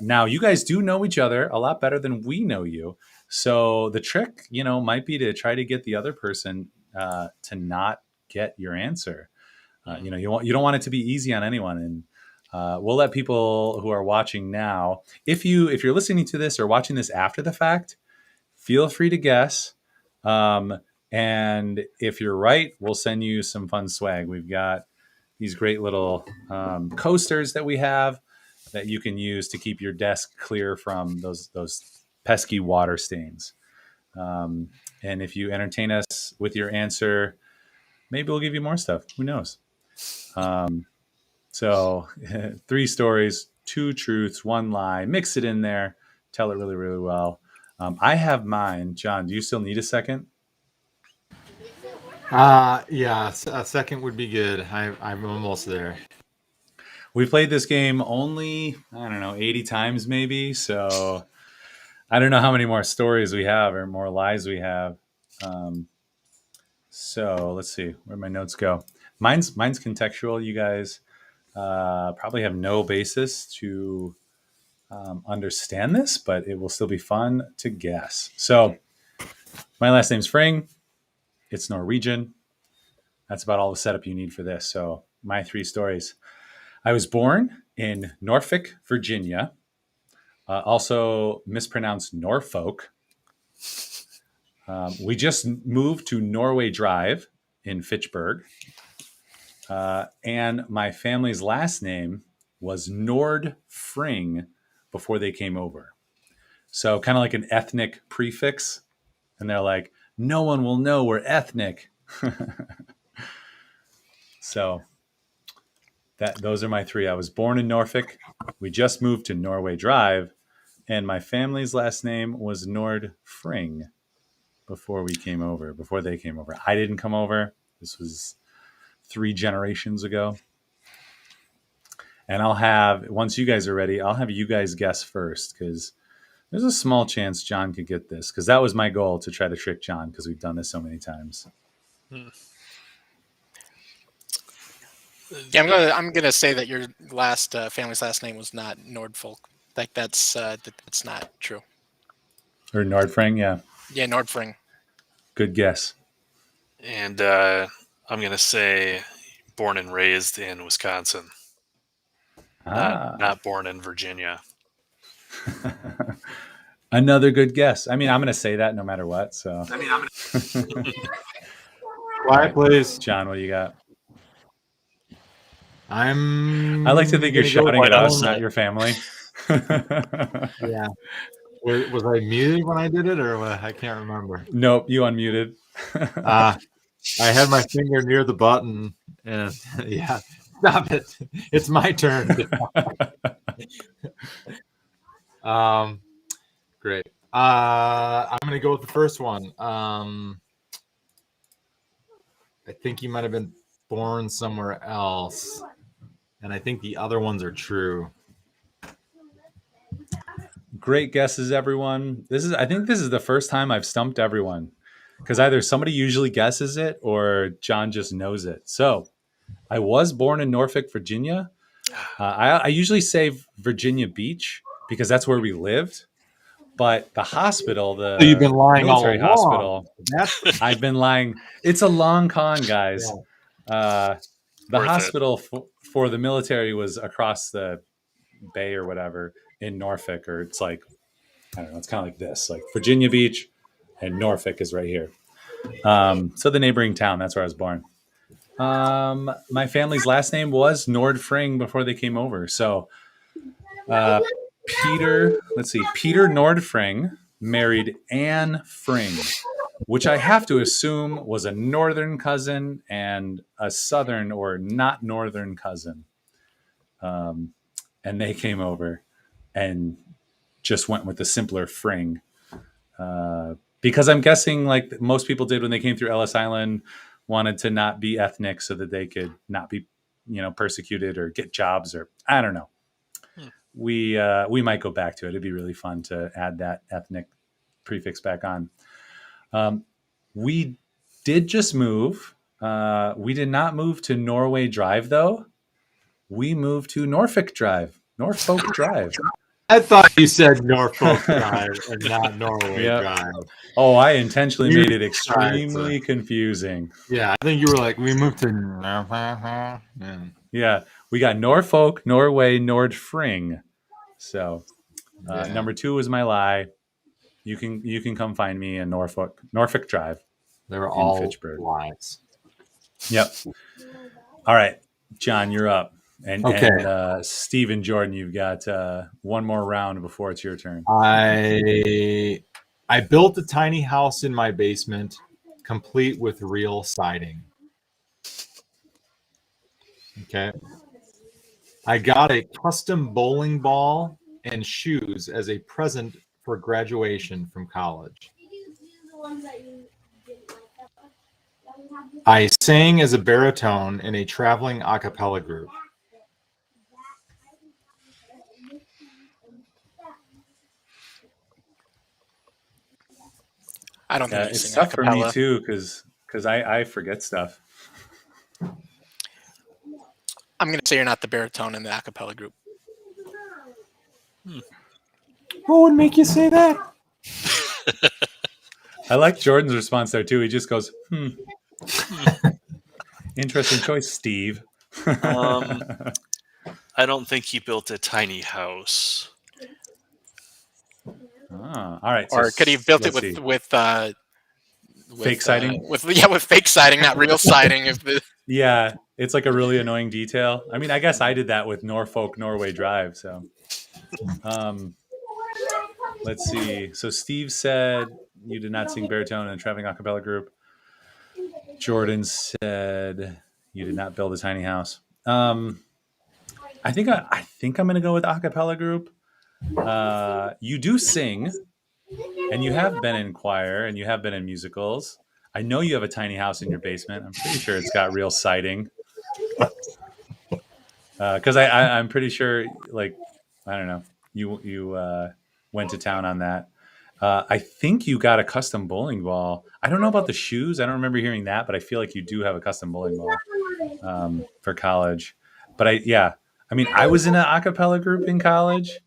Now, you guys do know each other a lot better than we know you, so the trick, might be to try to get the other person to not get your answer. You don't want it to be easy on anyone, and we'll let people who are watching now, if you're listening to this or watching this after the fact, feel free to guess. And if you're right, we'll send you some fun swag. We've got these great little coasters that we have that you can use to keep your desk clear from those pesky water stains. And if you entertain us with your answer, maybe we'll give you more stuff. Who knows? So 3 stories, 2 truths, 1 lie, mix it in there, tell it really, really well. I have mine. John, do you still need a second? Yeah, a second would be good. I'm almost there. We played this game only, 80 times maybe. So I don't know how many more stories we have or more lies we have. So let's see, where'd my notes go? Mine's contextual. You guys probably have no basis to understand this, but it will still be fun to guess. So my last name's Fring. It's Norwegian. That's about all the setup you need for this. So my 3 stories. I was born in Norfolk, Virginia, also mispronounced Norfolk. We just moved to Norway Drive in Fitchburg. And my family's last name was Nord Fring before they came over. So kind of like an ethnic prefix. And they're like, no one will know we're ethnic. So those are my three. I was born in Norfolk. We just moved to Norway Drive. And my family's last name was Nordfring before they came over. I didn't come over. This was 3 generations ago. And once you guys are ready, I'll have you guys guess first, because there's a small chance John could get this, because that was my goal, to try to trick John, because we've done this so many times. Yeah, I'm gonna say that your family's last name was not Nordfolk. Like that's not true. Or Nordfring, yeah. Yeah, Nordfring. Good guess. And I'm going to say born and raised in Wisconsin. Not born in Virginia. Another good guess. I mean, I'm going to say that no matter what. So, Quiet, please. John, what do you got? I like to think you're shouting at us, not your family. Yeah. Was I muted when I did it, or what? I can't remember. Nope, you unmuted. I had my finger near the button, and yeah, stop it. It's my turn. Great. I'm gonna go with the first one. I think you might have been born somewhere else, and I think the other ones are true. Great guesses, everyone. I think this is the first time I've stumped everyone, because either somebody usually guesses it or John just knows it. So I was born in Norfolk, Virginia. I usually say Virginia Beach because that's where we lived. But the hospital, the So you've been lying military all hospital, I've been lying. It's a long con, guys. Yeah. The hospital for the military was across the bay or whatever in Norfolk, or it's like, I don't know, it's kind of like this, like Virginia Beach and Norfolk is right here. So the neighboring town, that's where I was born. My family's last name was Nordfring before they came over. So Peter Nordfring married Anne Fring, which I have to assume was a northern cousin and a southern or not northern cousin. And they came over and just went with the simpler Fring. Because I'm guessing, like most people did when they came through Ellis Island, wanted to not be ethnic so that they could not be, persecuted or get jobs, or I don't know. We might go back to it. It'd be really fun to add that ethnic prefix back on. We did just move. We did not move to Norway Drive, though. We moved to Norfolk Drive. I thought you said Norfolk Drive and not Norway Drive. Oh, I intentionally made it extremely confusing. Yeah, I think you were like, we moved to Yeah, we got Norfolk, Norway, Nordfring. So number 2 was my lie. You can come find me in Norfolk Drive. They were all Fitchburg. lies. Yep. All right, John, you're up. And Steve and Jordan, you've got one more round before it's your turn. I built a tiny house in my basement, complete with real siding. Okay. I got a custom bowling ball and shoes as a present for graduation from college. I sang as a baritone in a traveling a cappella group. I don't think it's tough for me too, because I forget stuff. I'm going to say you're not the baritone in the a cappella group. What would make you say that? I like Jordan's response there too. He just goes, Interesting choice, Steve. I don't think he built a tiny house. All right. Or could he have built it with fake siding? With fake siding, not real siding. Yeah, it's like a really annoying detail. I mean, I guess I did that with Norfolk Norway Drive. So, Let's see. So Steve said you did not sing baritone in a traveling a cappella group. Jordan said you did not build a tiny house. I think I'm going to go with a cappella group. You do sing, and you have been in choir, and you have been in musicals. I know you have a tiny house in your basement. I'm pretty sure it's got real siding. Because I'm pretty sure, like, I don't know, you went to town on that. I think you got a custom bowling ball. I don't know about the shoes. I don't remember hearing that, but I feel like you do have a custom bowling ball for college. But I mean, I was in an a cappella group in college,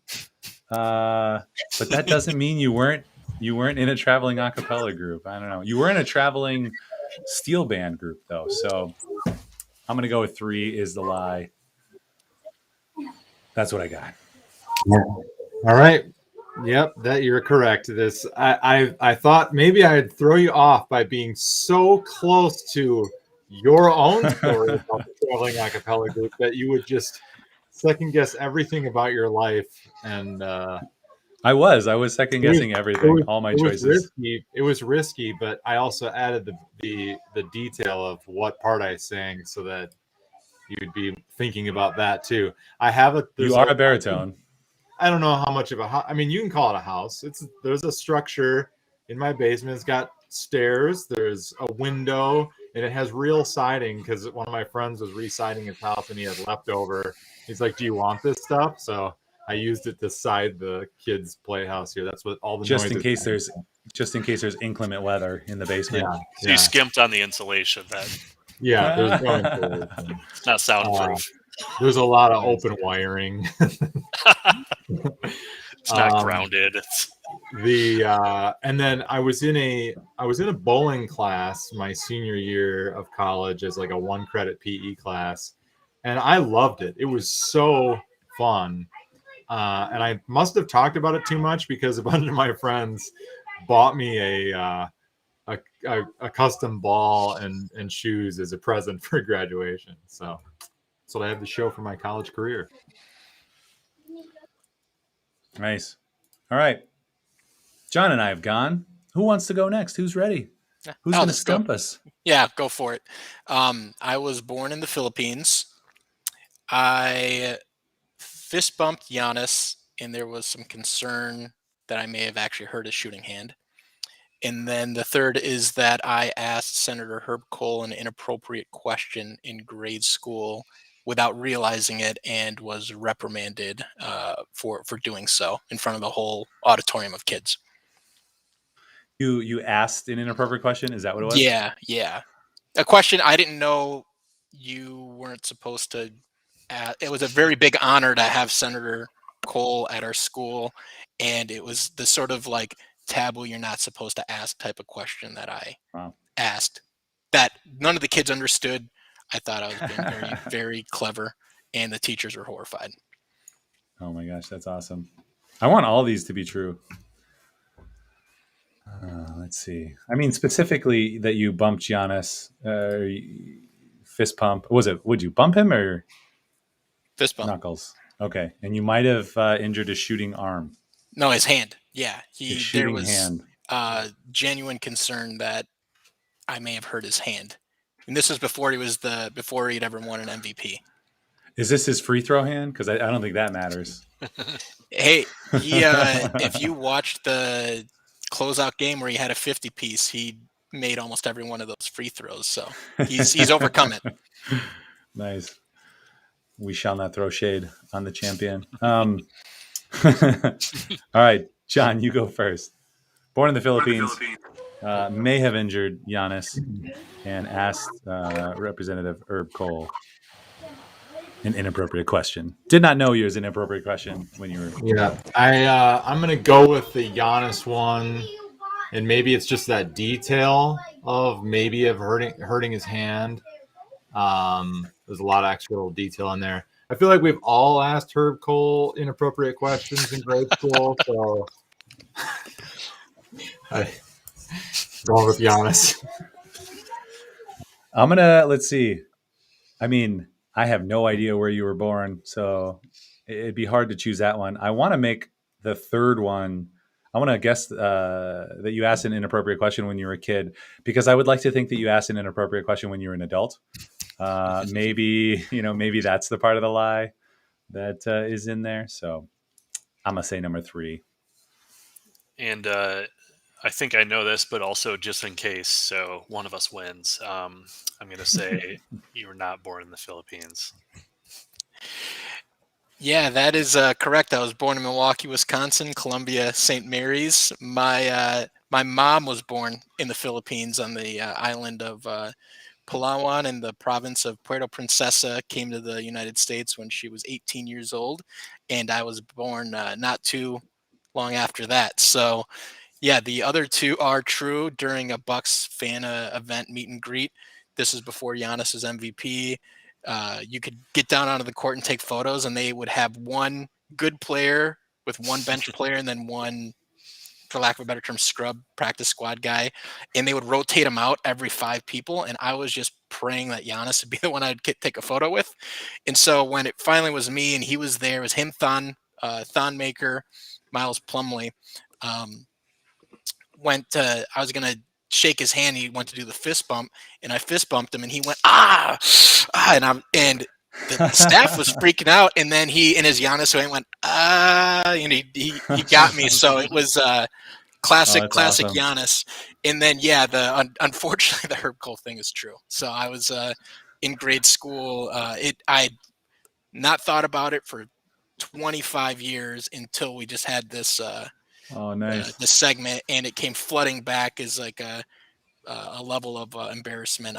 but that doesn't mean you weren't in a traveling a cappella group. I don't know. You were in a traveling steel band group though, so I'm gonna go with 3 is the lie. That's what I got. All right. Yep, that you're correct. I thought maybe I'd throw you off by being so close to your own story about the traveling a cappella group that you would just second guess everything about your life. And I was second guessing everything, all my choices. It was risky, but I also added the detail of what part I sang so that you'd be thinking about that too. You are a baritone. I don't know how much of a house. I mean, you can call it a house. There's a structure in my basement. It's got stairs. There's a window, and it has real siding because one of my friends was re-siding his house and he had leftover. He's like, "Do you want this stuff?" So I used it to side the kids' playhouse here. That's what all the just in case there's inclement weather in the basement. Yeah, So you skimped on the insulation. There's no insulation. It's not soundproof. There's a lot of open wiring. It's not grounded. And then I was in a bowling class my senior year of college as like a 1-credit PE class, and I loved it. It was so fun, and I must have talked about it too much because a bunch of my friends bought me a custom ball and shoes as a present for graduation. So that's what I had to show for my college career. Nice. All right. John and I have gone. Who wants to go next? Who's ready? Who's going to stump us? Yeah, go for it. I was born in the Philippines. I fist bumped Giannis, and there was some concern that I may have actually hurt his shooting hand. And then the third is that I asked Senator Herb Kohl an inappropriate question in grade school without realizing it and was reprimanded for doing so in front of the whole auditorium of kids. You asked an inappropriate question? Is that what it was? Yeah. A question I didn't know you weren't supposed to ask. It was a very big honor to have Senator Kohl at our school, and it was the sort of like taboo you're not supposed to ask type of question that I asked that none of the kids understood. I thought I was being very, very clever, and the teachers were horrified. Oh my gosh, that's awesome. I want all these to be true. Let's see. I mean, specifically that you bumped Giannis, fist pump. Would you bump him or fist bump? Knuckles. Okay. And you might have injured his shooting arm. No, his hand. Yeah. There was hand. Genuine concern that I may have hurt his hand. And this was before he'd ever won an MVP. Is this his free throw hand? Because I don't think that matters. Hey, if you watched the closeout game where he had a 50-piece, he made almost every one of those free throws. So he's overcome it. Nice. We shall not throw shade on the champion. All right, John, you go first. Born in the Philippines, may have injured Giannis and asked Representative Herb Kohl an inappropriate question. Did not know you was an inappropriate question when you were. Yeah, I'm gonna go with the Giannis one, and maybe it's just that detail of hurting his hand. There's a lot of extra little detail in there. I feel like we've all asked Herb Kohl inappropriate questions in grade school, so I'm going with Giannis. Let's see. I mean, I have no idea where you were born, so it'd be hard to choose that one. I want to make the third one. I want to guess that you asked an inappropriate question when you were a kid, because I would like to think that you asked an inappropriate question when you were an adult. Maybe that's the part of the lie that is in there. So I'm gonna say number 3. And I think I know this, but also just in case, so one of us wins. I'm going to say you were not born in the Philippines. Yeah, that is correct. I was born in Milwaukee, Wisconsin, Columbia, St. Mary's. My mom was born in the Philippines on the island of Palawan in the province of Puerto Princesa. Came to the United States when she was 18 years old, and I was born not too long after that. So, yeah, the other two are true. During a Bucks fan event meet and greet, this is before Giannis was MVP. You could get down onto the court and take photos, and they would have one good player with one bench player and then one, for lack of a better term, scrub practice squad guy, and they would rotate them out every 5 people. And I was just praying that Giannis would be the one I'd take a photo with. And so when it finally was me and he was there, it was him, Thon Maker, Miles Plumlee. I was gonna shake his hand. He went to do the fist bump, and I fist bumped him, and he went and the staff was freaking out, and then he in his Giannis way went and he got me. So it was classic awesome. Giannis. And then unfortunately the Herb Cole thing is true. So I was in grade school. I not thought about it for 25 years until we just had this nice. this segment, and it came flooding back as like a level of embarrassment.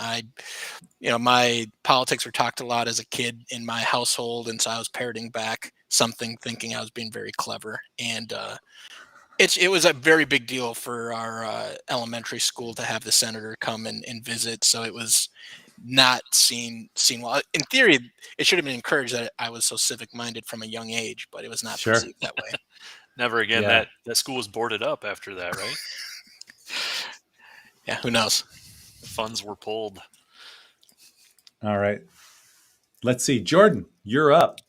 My politics were talked a lot as a kid in my household, and so I was parroting back something, thinking I was being very clever. And it was a very big deal for our elementary school to have the senator come and visit. So it was not seen well. In theory, it should have been encouraged that I was so civic minded from a young age, but it was not perceived that way. Never again. Yeah. That school was boarded up after that, right? Yeah, who knows? Funds were pulled. All right. Let's see. Jordon, you're up.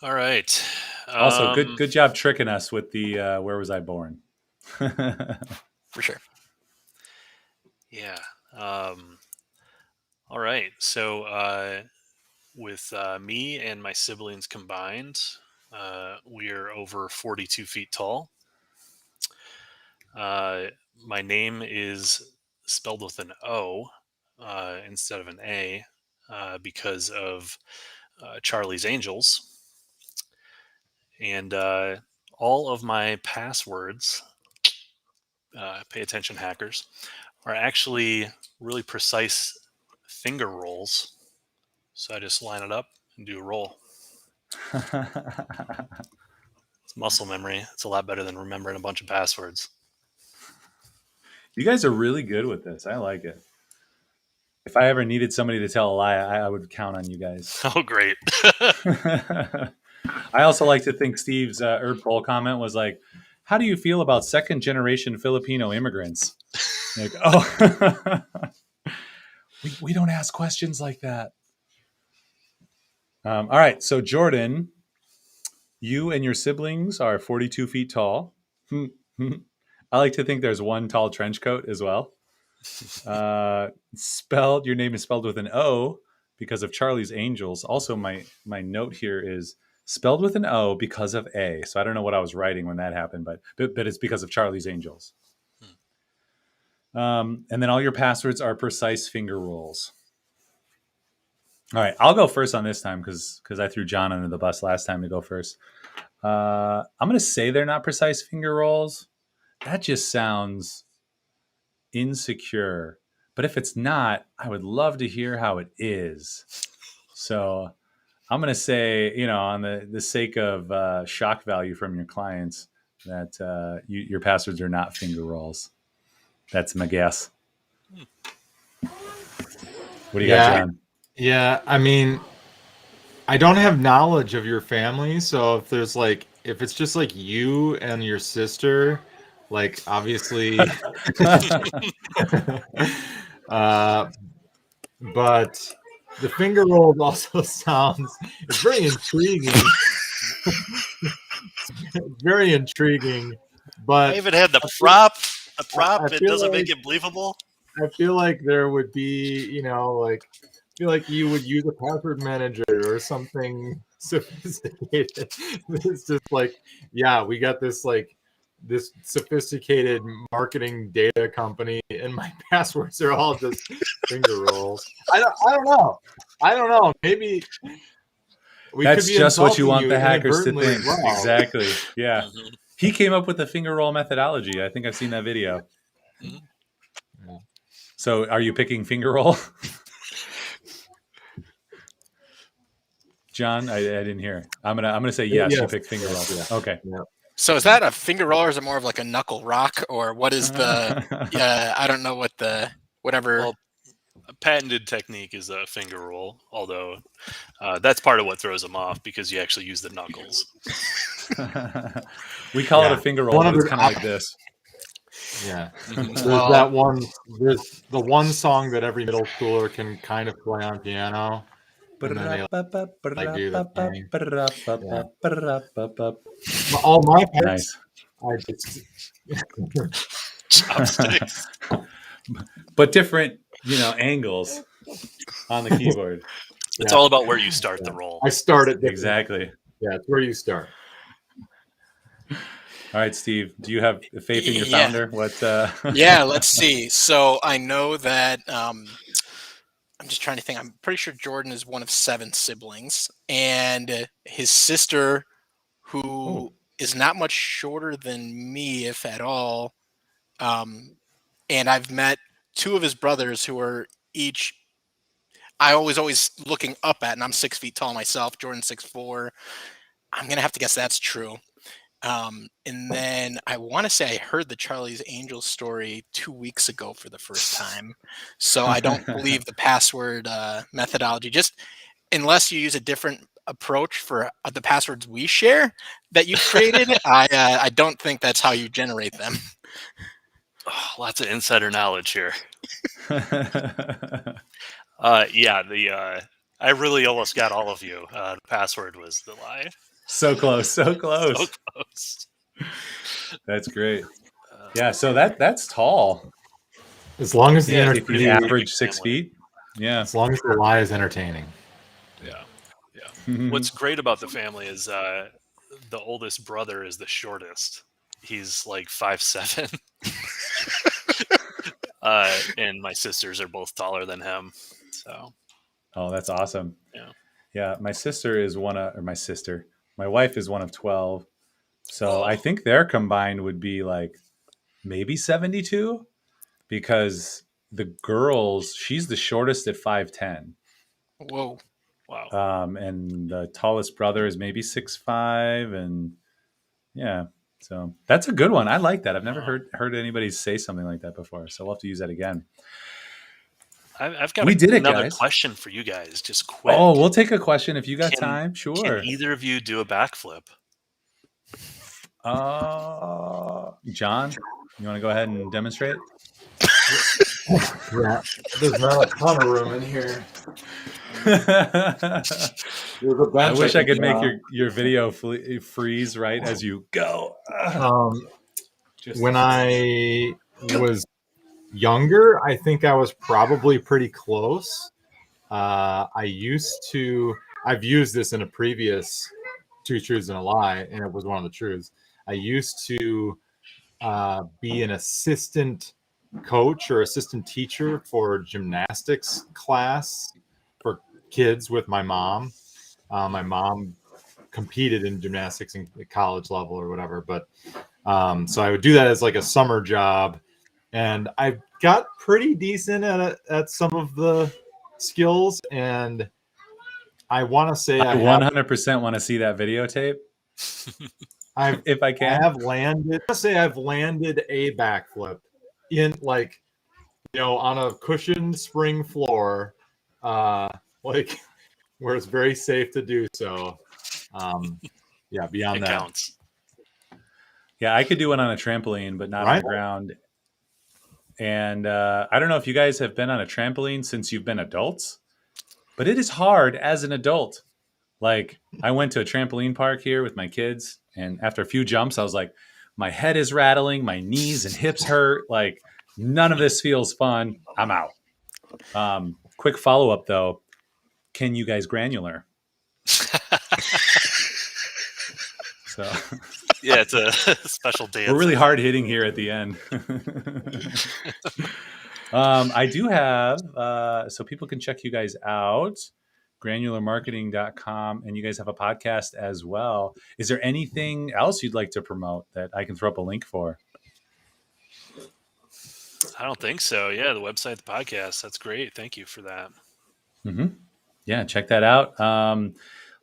All right. Also, good job tricking us with the where was I born? For sure. Yeah. All right. So with me and my siblings combined, we are over 42 feet tall. My name is spelled with an O instead of an A because of Charlie's Angels. And all of my passwords, pay attention hackers, are actually really precise finger rolls. So I just line it up and do a roll. It's muscle memory. It's a lot better than remembering a bunch of passwords. You guys are really good with this. I like it. If I ever needed somebody to tell a lie, I would count on you guys. Oh, great. I also like to think Steve's Herb Cole comment was like, how do you feel about second-generation Filipino immigrants? Like, oh, we don't ask questions like that. All right. So, Jordon, you and your siblings are 42 feet tall. I like to think there's one tall trench coat as well. Your name is spelled with an O because of Charlie's Angels. Also, my note here is spelled with an O because of A. So I don't know what I was writing when that happened, but it's because of Charlie's Angels. And then all your passwords are precise finger rolls. All right, I'll go first on this time because I threw John under the bus last time to go first. I'm going to say they're not precise finger rolls. That just sounds insecure. But if it's not, I would love to hear how it is. So I'm going to say, on the sake of shock value from your clients, that your passwords are not finger rolls. That's my guess. What do you got, John? Yeah, I mean, I don't have knowledge of your family, so if it's just like you and your sister, like obviously, but the finger roll also sounds very intriguing. Very intriguing But I even had the prop. The I prop. It feel doesn't like make it believable. I feel like there would be, like I feel like you would use a password manager or something sophisticated. It's just like, yeah, we got this sophisticated marketing data company, and my passwords are all just finger rolls. I don't know. I don't know. Maybe we could That's be just what you insulting want the hackers to inadvertently think. as well. Exactly. Yeah. Mhm. He came up with the finger roll methodology. I think I've seen that video. Mhm. So are you picking finger roll? John, I didn't hear. I'm gonna say yes. You Yes, picked finger roll. yeah. Okay. Yeah. So is that a finger roll, or is it more of like a knuckle rock, or what is the? I don't know what the whatever. Well, a patented technique is a finger roll, although that's part of what throws them off because you actually use the knuckles. We call it a Yeah. finger roll, but it's kind of like this. Yeah. Mhm. There's Well- that one. There's the one song that every middle schooler can kind of play on piano. And then they do the thing. All my parts, Nice. I just Chopsticks. But different, angles on the keyboard. It's Yeah. all about where you start the roll. I start it different. Exactly. Yeah, it's where you start. All right, Steve, do you have faith in your Yeah. founder? What? Yeah, let's see. So I know that I'm just trying to think. I'm pretty sure Jordon is one of 7 siblings, and his sister, who is not much shorter than me, if at all. And I've met 2 of his brothers who are each. I always looking up at, and I'm 6 feet tall myself. Jordan's 6'4". I'm gonna have to guess that's true. And then I want to say I heard the Charlie's Angels story 2 weeks ago for the first time. So I don't believe the password methodology, just unless you use a different approach for the passwords we share that you've created. I don't think that's how you generate them. Oh, lots of insider knowledge here. I really almost got all of you. The password was the lie. So close, so close. So close. That's great. Yeah, so that's tall. As long as the Yeah, if you entertaining, average 6 feet. Yeah. as long as the lie is entertaining. Yeah. What's great about the family is the oldest brother is the shortest. He's like 5'7". And my sisters are both taller than him. So. Oh, that's awesome. Yeah. Yeah, my wife is one of 12. So I think their combined would be like maybe 72 because the girls, she's the shortest at 5'10". Whoa. Wow. And the tallest brother is maybe 6'5", and yeah. So that's a good one. I like that. I've never heard anybody say something like that before. So we'll have to use that again. I've got another question for you guys, just quick. Oh, we'll take a question if you got time. Sure. Can either of you do a backflip? John, you want to go ahead and demonstrate? Yeah, there's not a ton of room in here. I wish I could make your video freeze right as you go. When I was younger, I think I was probably pretty close. I've used this in a previous 2 Truths and a Lie, and it was one of the truths. I used to be an assistant coach or assistant teacher for gymnastics class for kids with my mom. My mom competed in gymnastics in college level or whatever, but so I would do that as like a summer job, and I got pretty decent at some of the skills, and I want to say I 100% want to see that videotape. If I can. I've landed a backflip in on a cushioned spring floor, where it's very safe to do so. Beyond It that counts. Yeah, I could do one on a trampoline, but not on the ground. And I don't know if you guys have been on a trampoline since you've been adults, but it is hard as an adult. Like, I went to a trampoline park here with my kids, and after a few jumps, I was like, My head is rattling. My knees and hips hurt. Like none of this feels fun. I'm out. Quick follow up though. Can you guys granular? So Yeah, it's a special dance. we're really hard hitting here at the end. I do have, so people can check you guys out, granularmarketing.com, and you guys have a podcast as well. Is there anything else you'd like to promote that I can throw up a link for? I don't think so. Yeah, the website, the podcast. That's great. Thank you for that. Mm-hmm. Yeah, check that out.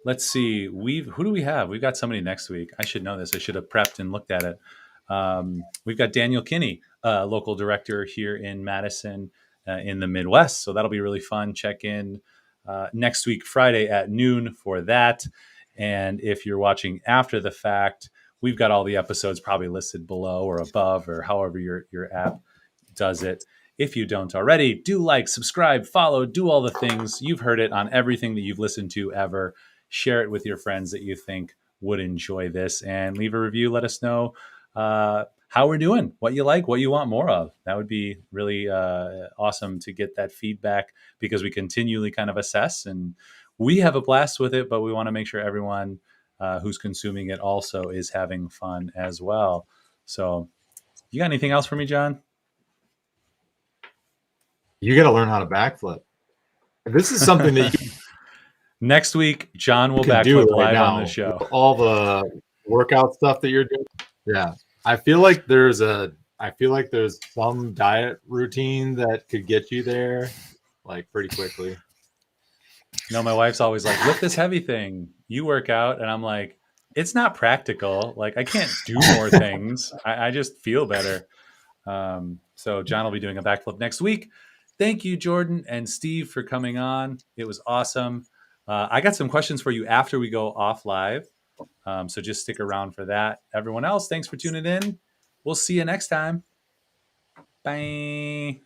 Let's see. Who do we have? We've got somebody next week. I should know this. I should have prepped and looked at it. We've got Daniel Kinney, local director here in Madison, in the Midwest. So that'll be really fun. Check in next week, Friday at noon for that. And if you're watching after the fact, we've got all the episodes probably listed below or above or however your app does it. If you don't already, do like, subscribe, follow, do all the things. You've heard it on everything that you've listened to ever. Share it with your friends that you think would enjoy this, and leave a review. Let us know how we're doing, what you like, what you want more of. That would be really awesome to get that feedback, because we continually kind of assess, and we have a blast with it, but we want to make sure everyone who's consuming it also is having fun as well. So you got anything else for me, John? You got to learn how to backflip. This is something that you Next week, John will can do backflip right live now on the show. with all the workout stuff that you're doing. Yeah, I feel like there's some diet routine that could get you there, like pretty quickly. No, my wife's always like, lift this heavy thing. You work out. And I'm like, it's not practical. Like, I can't do more things. I just feel better. So John will be doing a backflip next week. Thank you, Jordon and Steve, for coming on. It was awesome. I got some questions for you after we go off live. So just stick around for that. Everyone else, thanks for tuning in. We'll see you next time. Bye.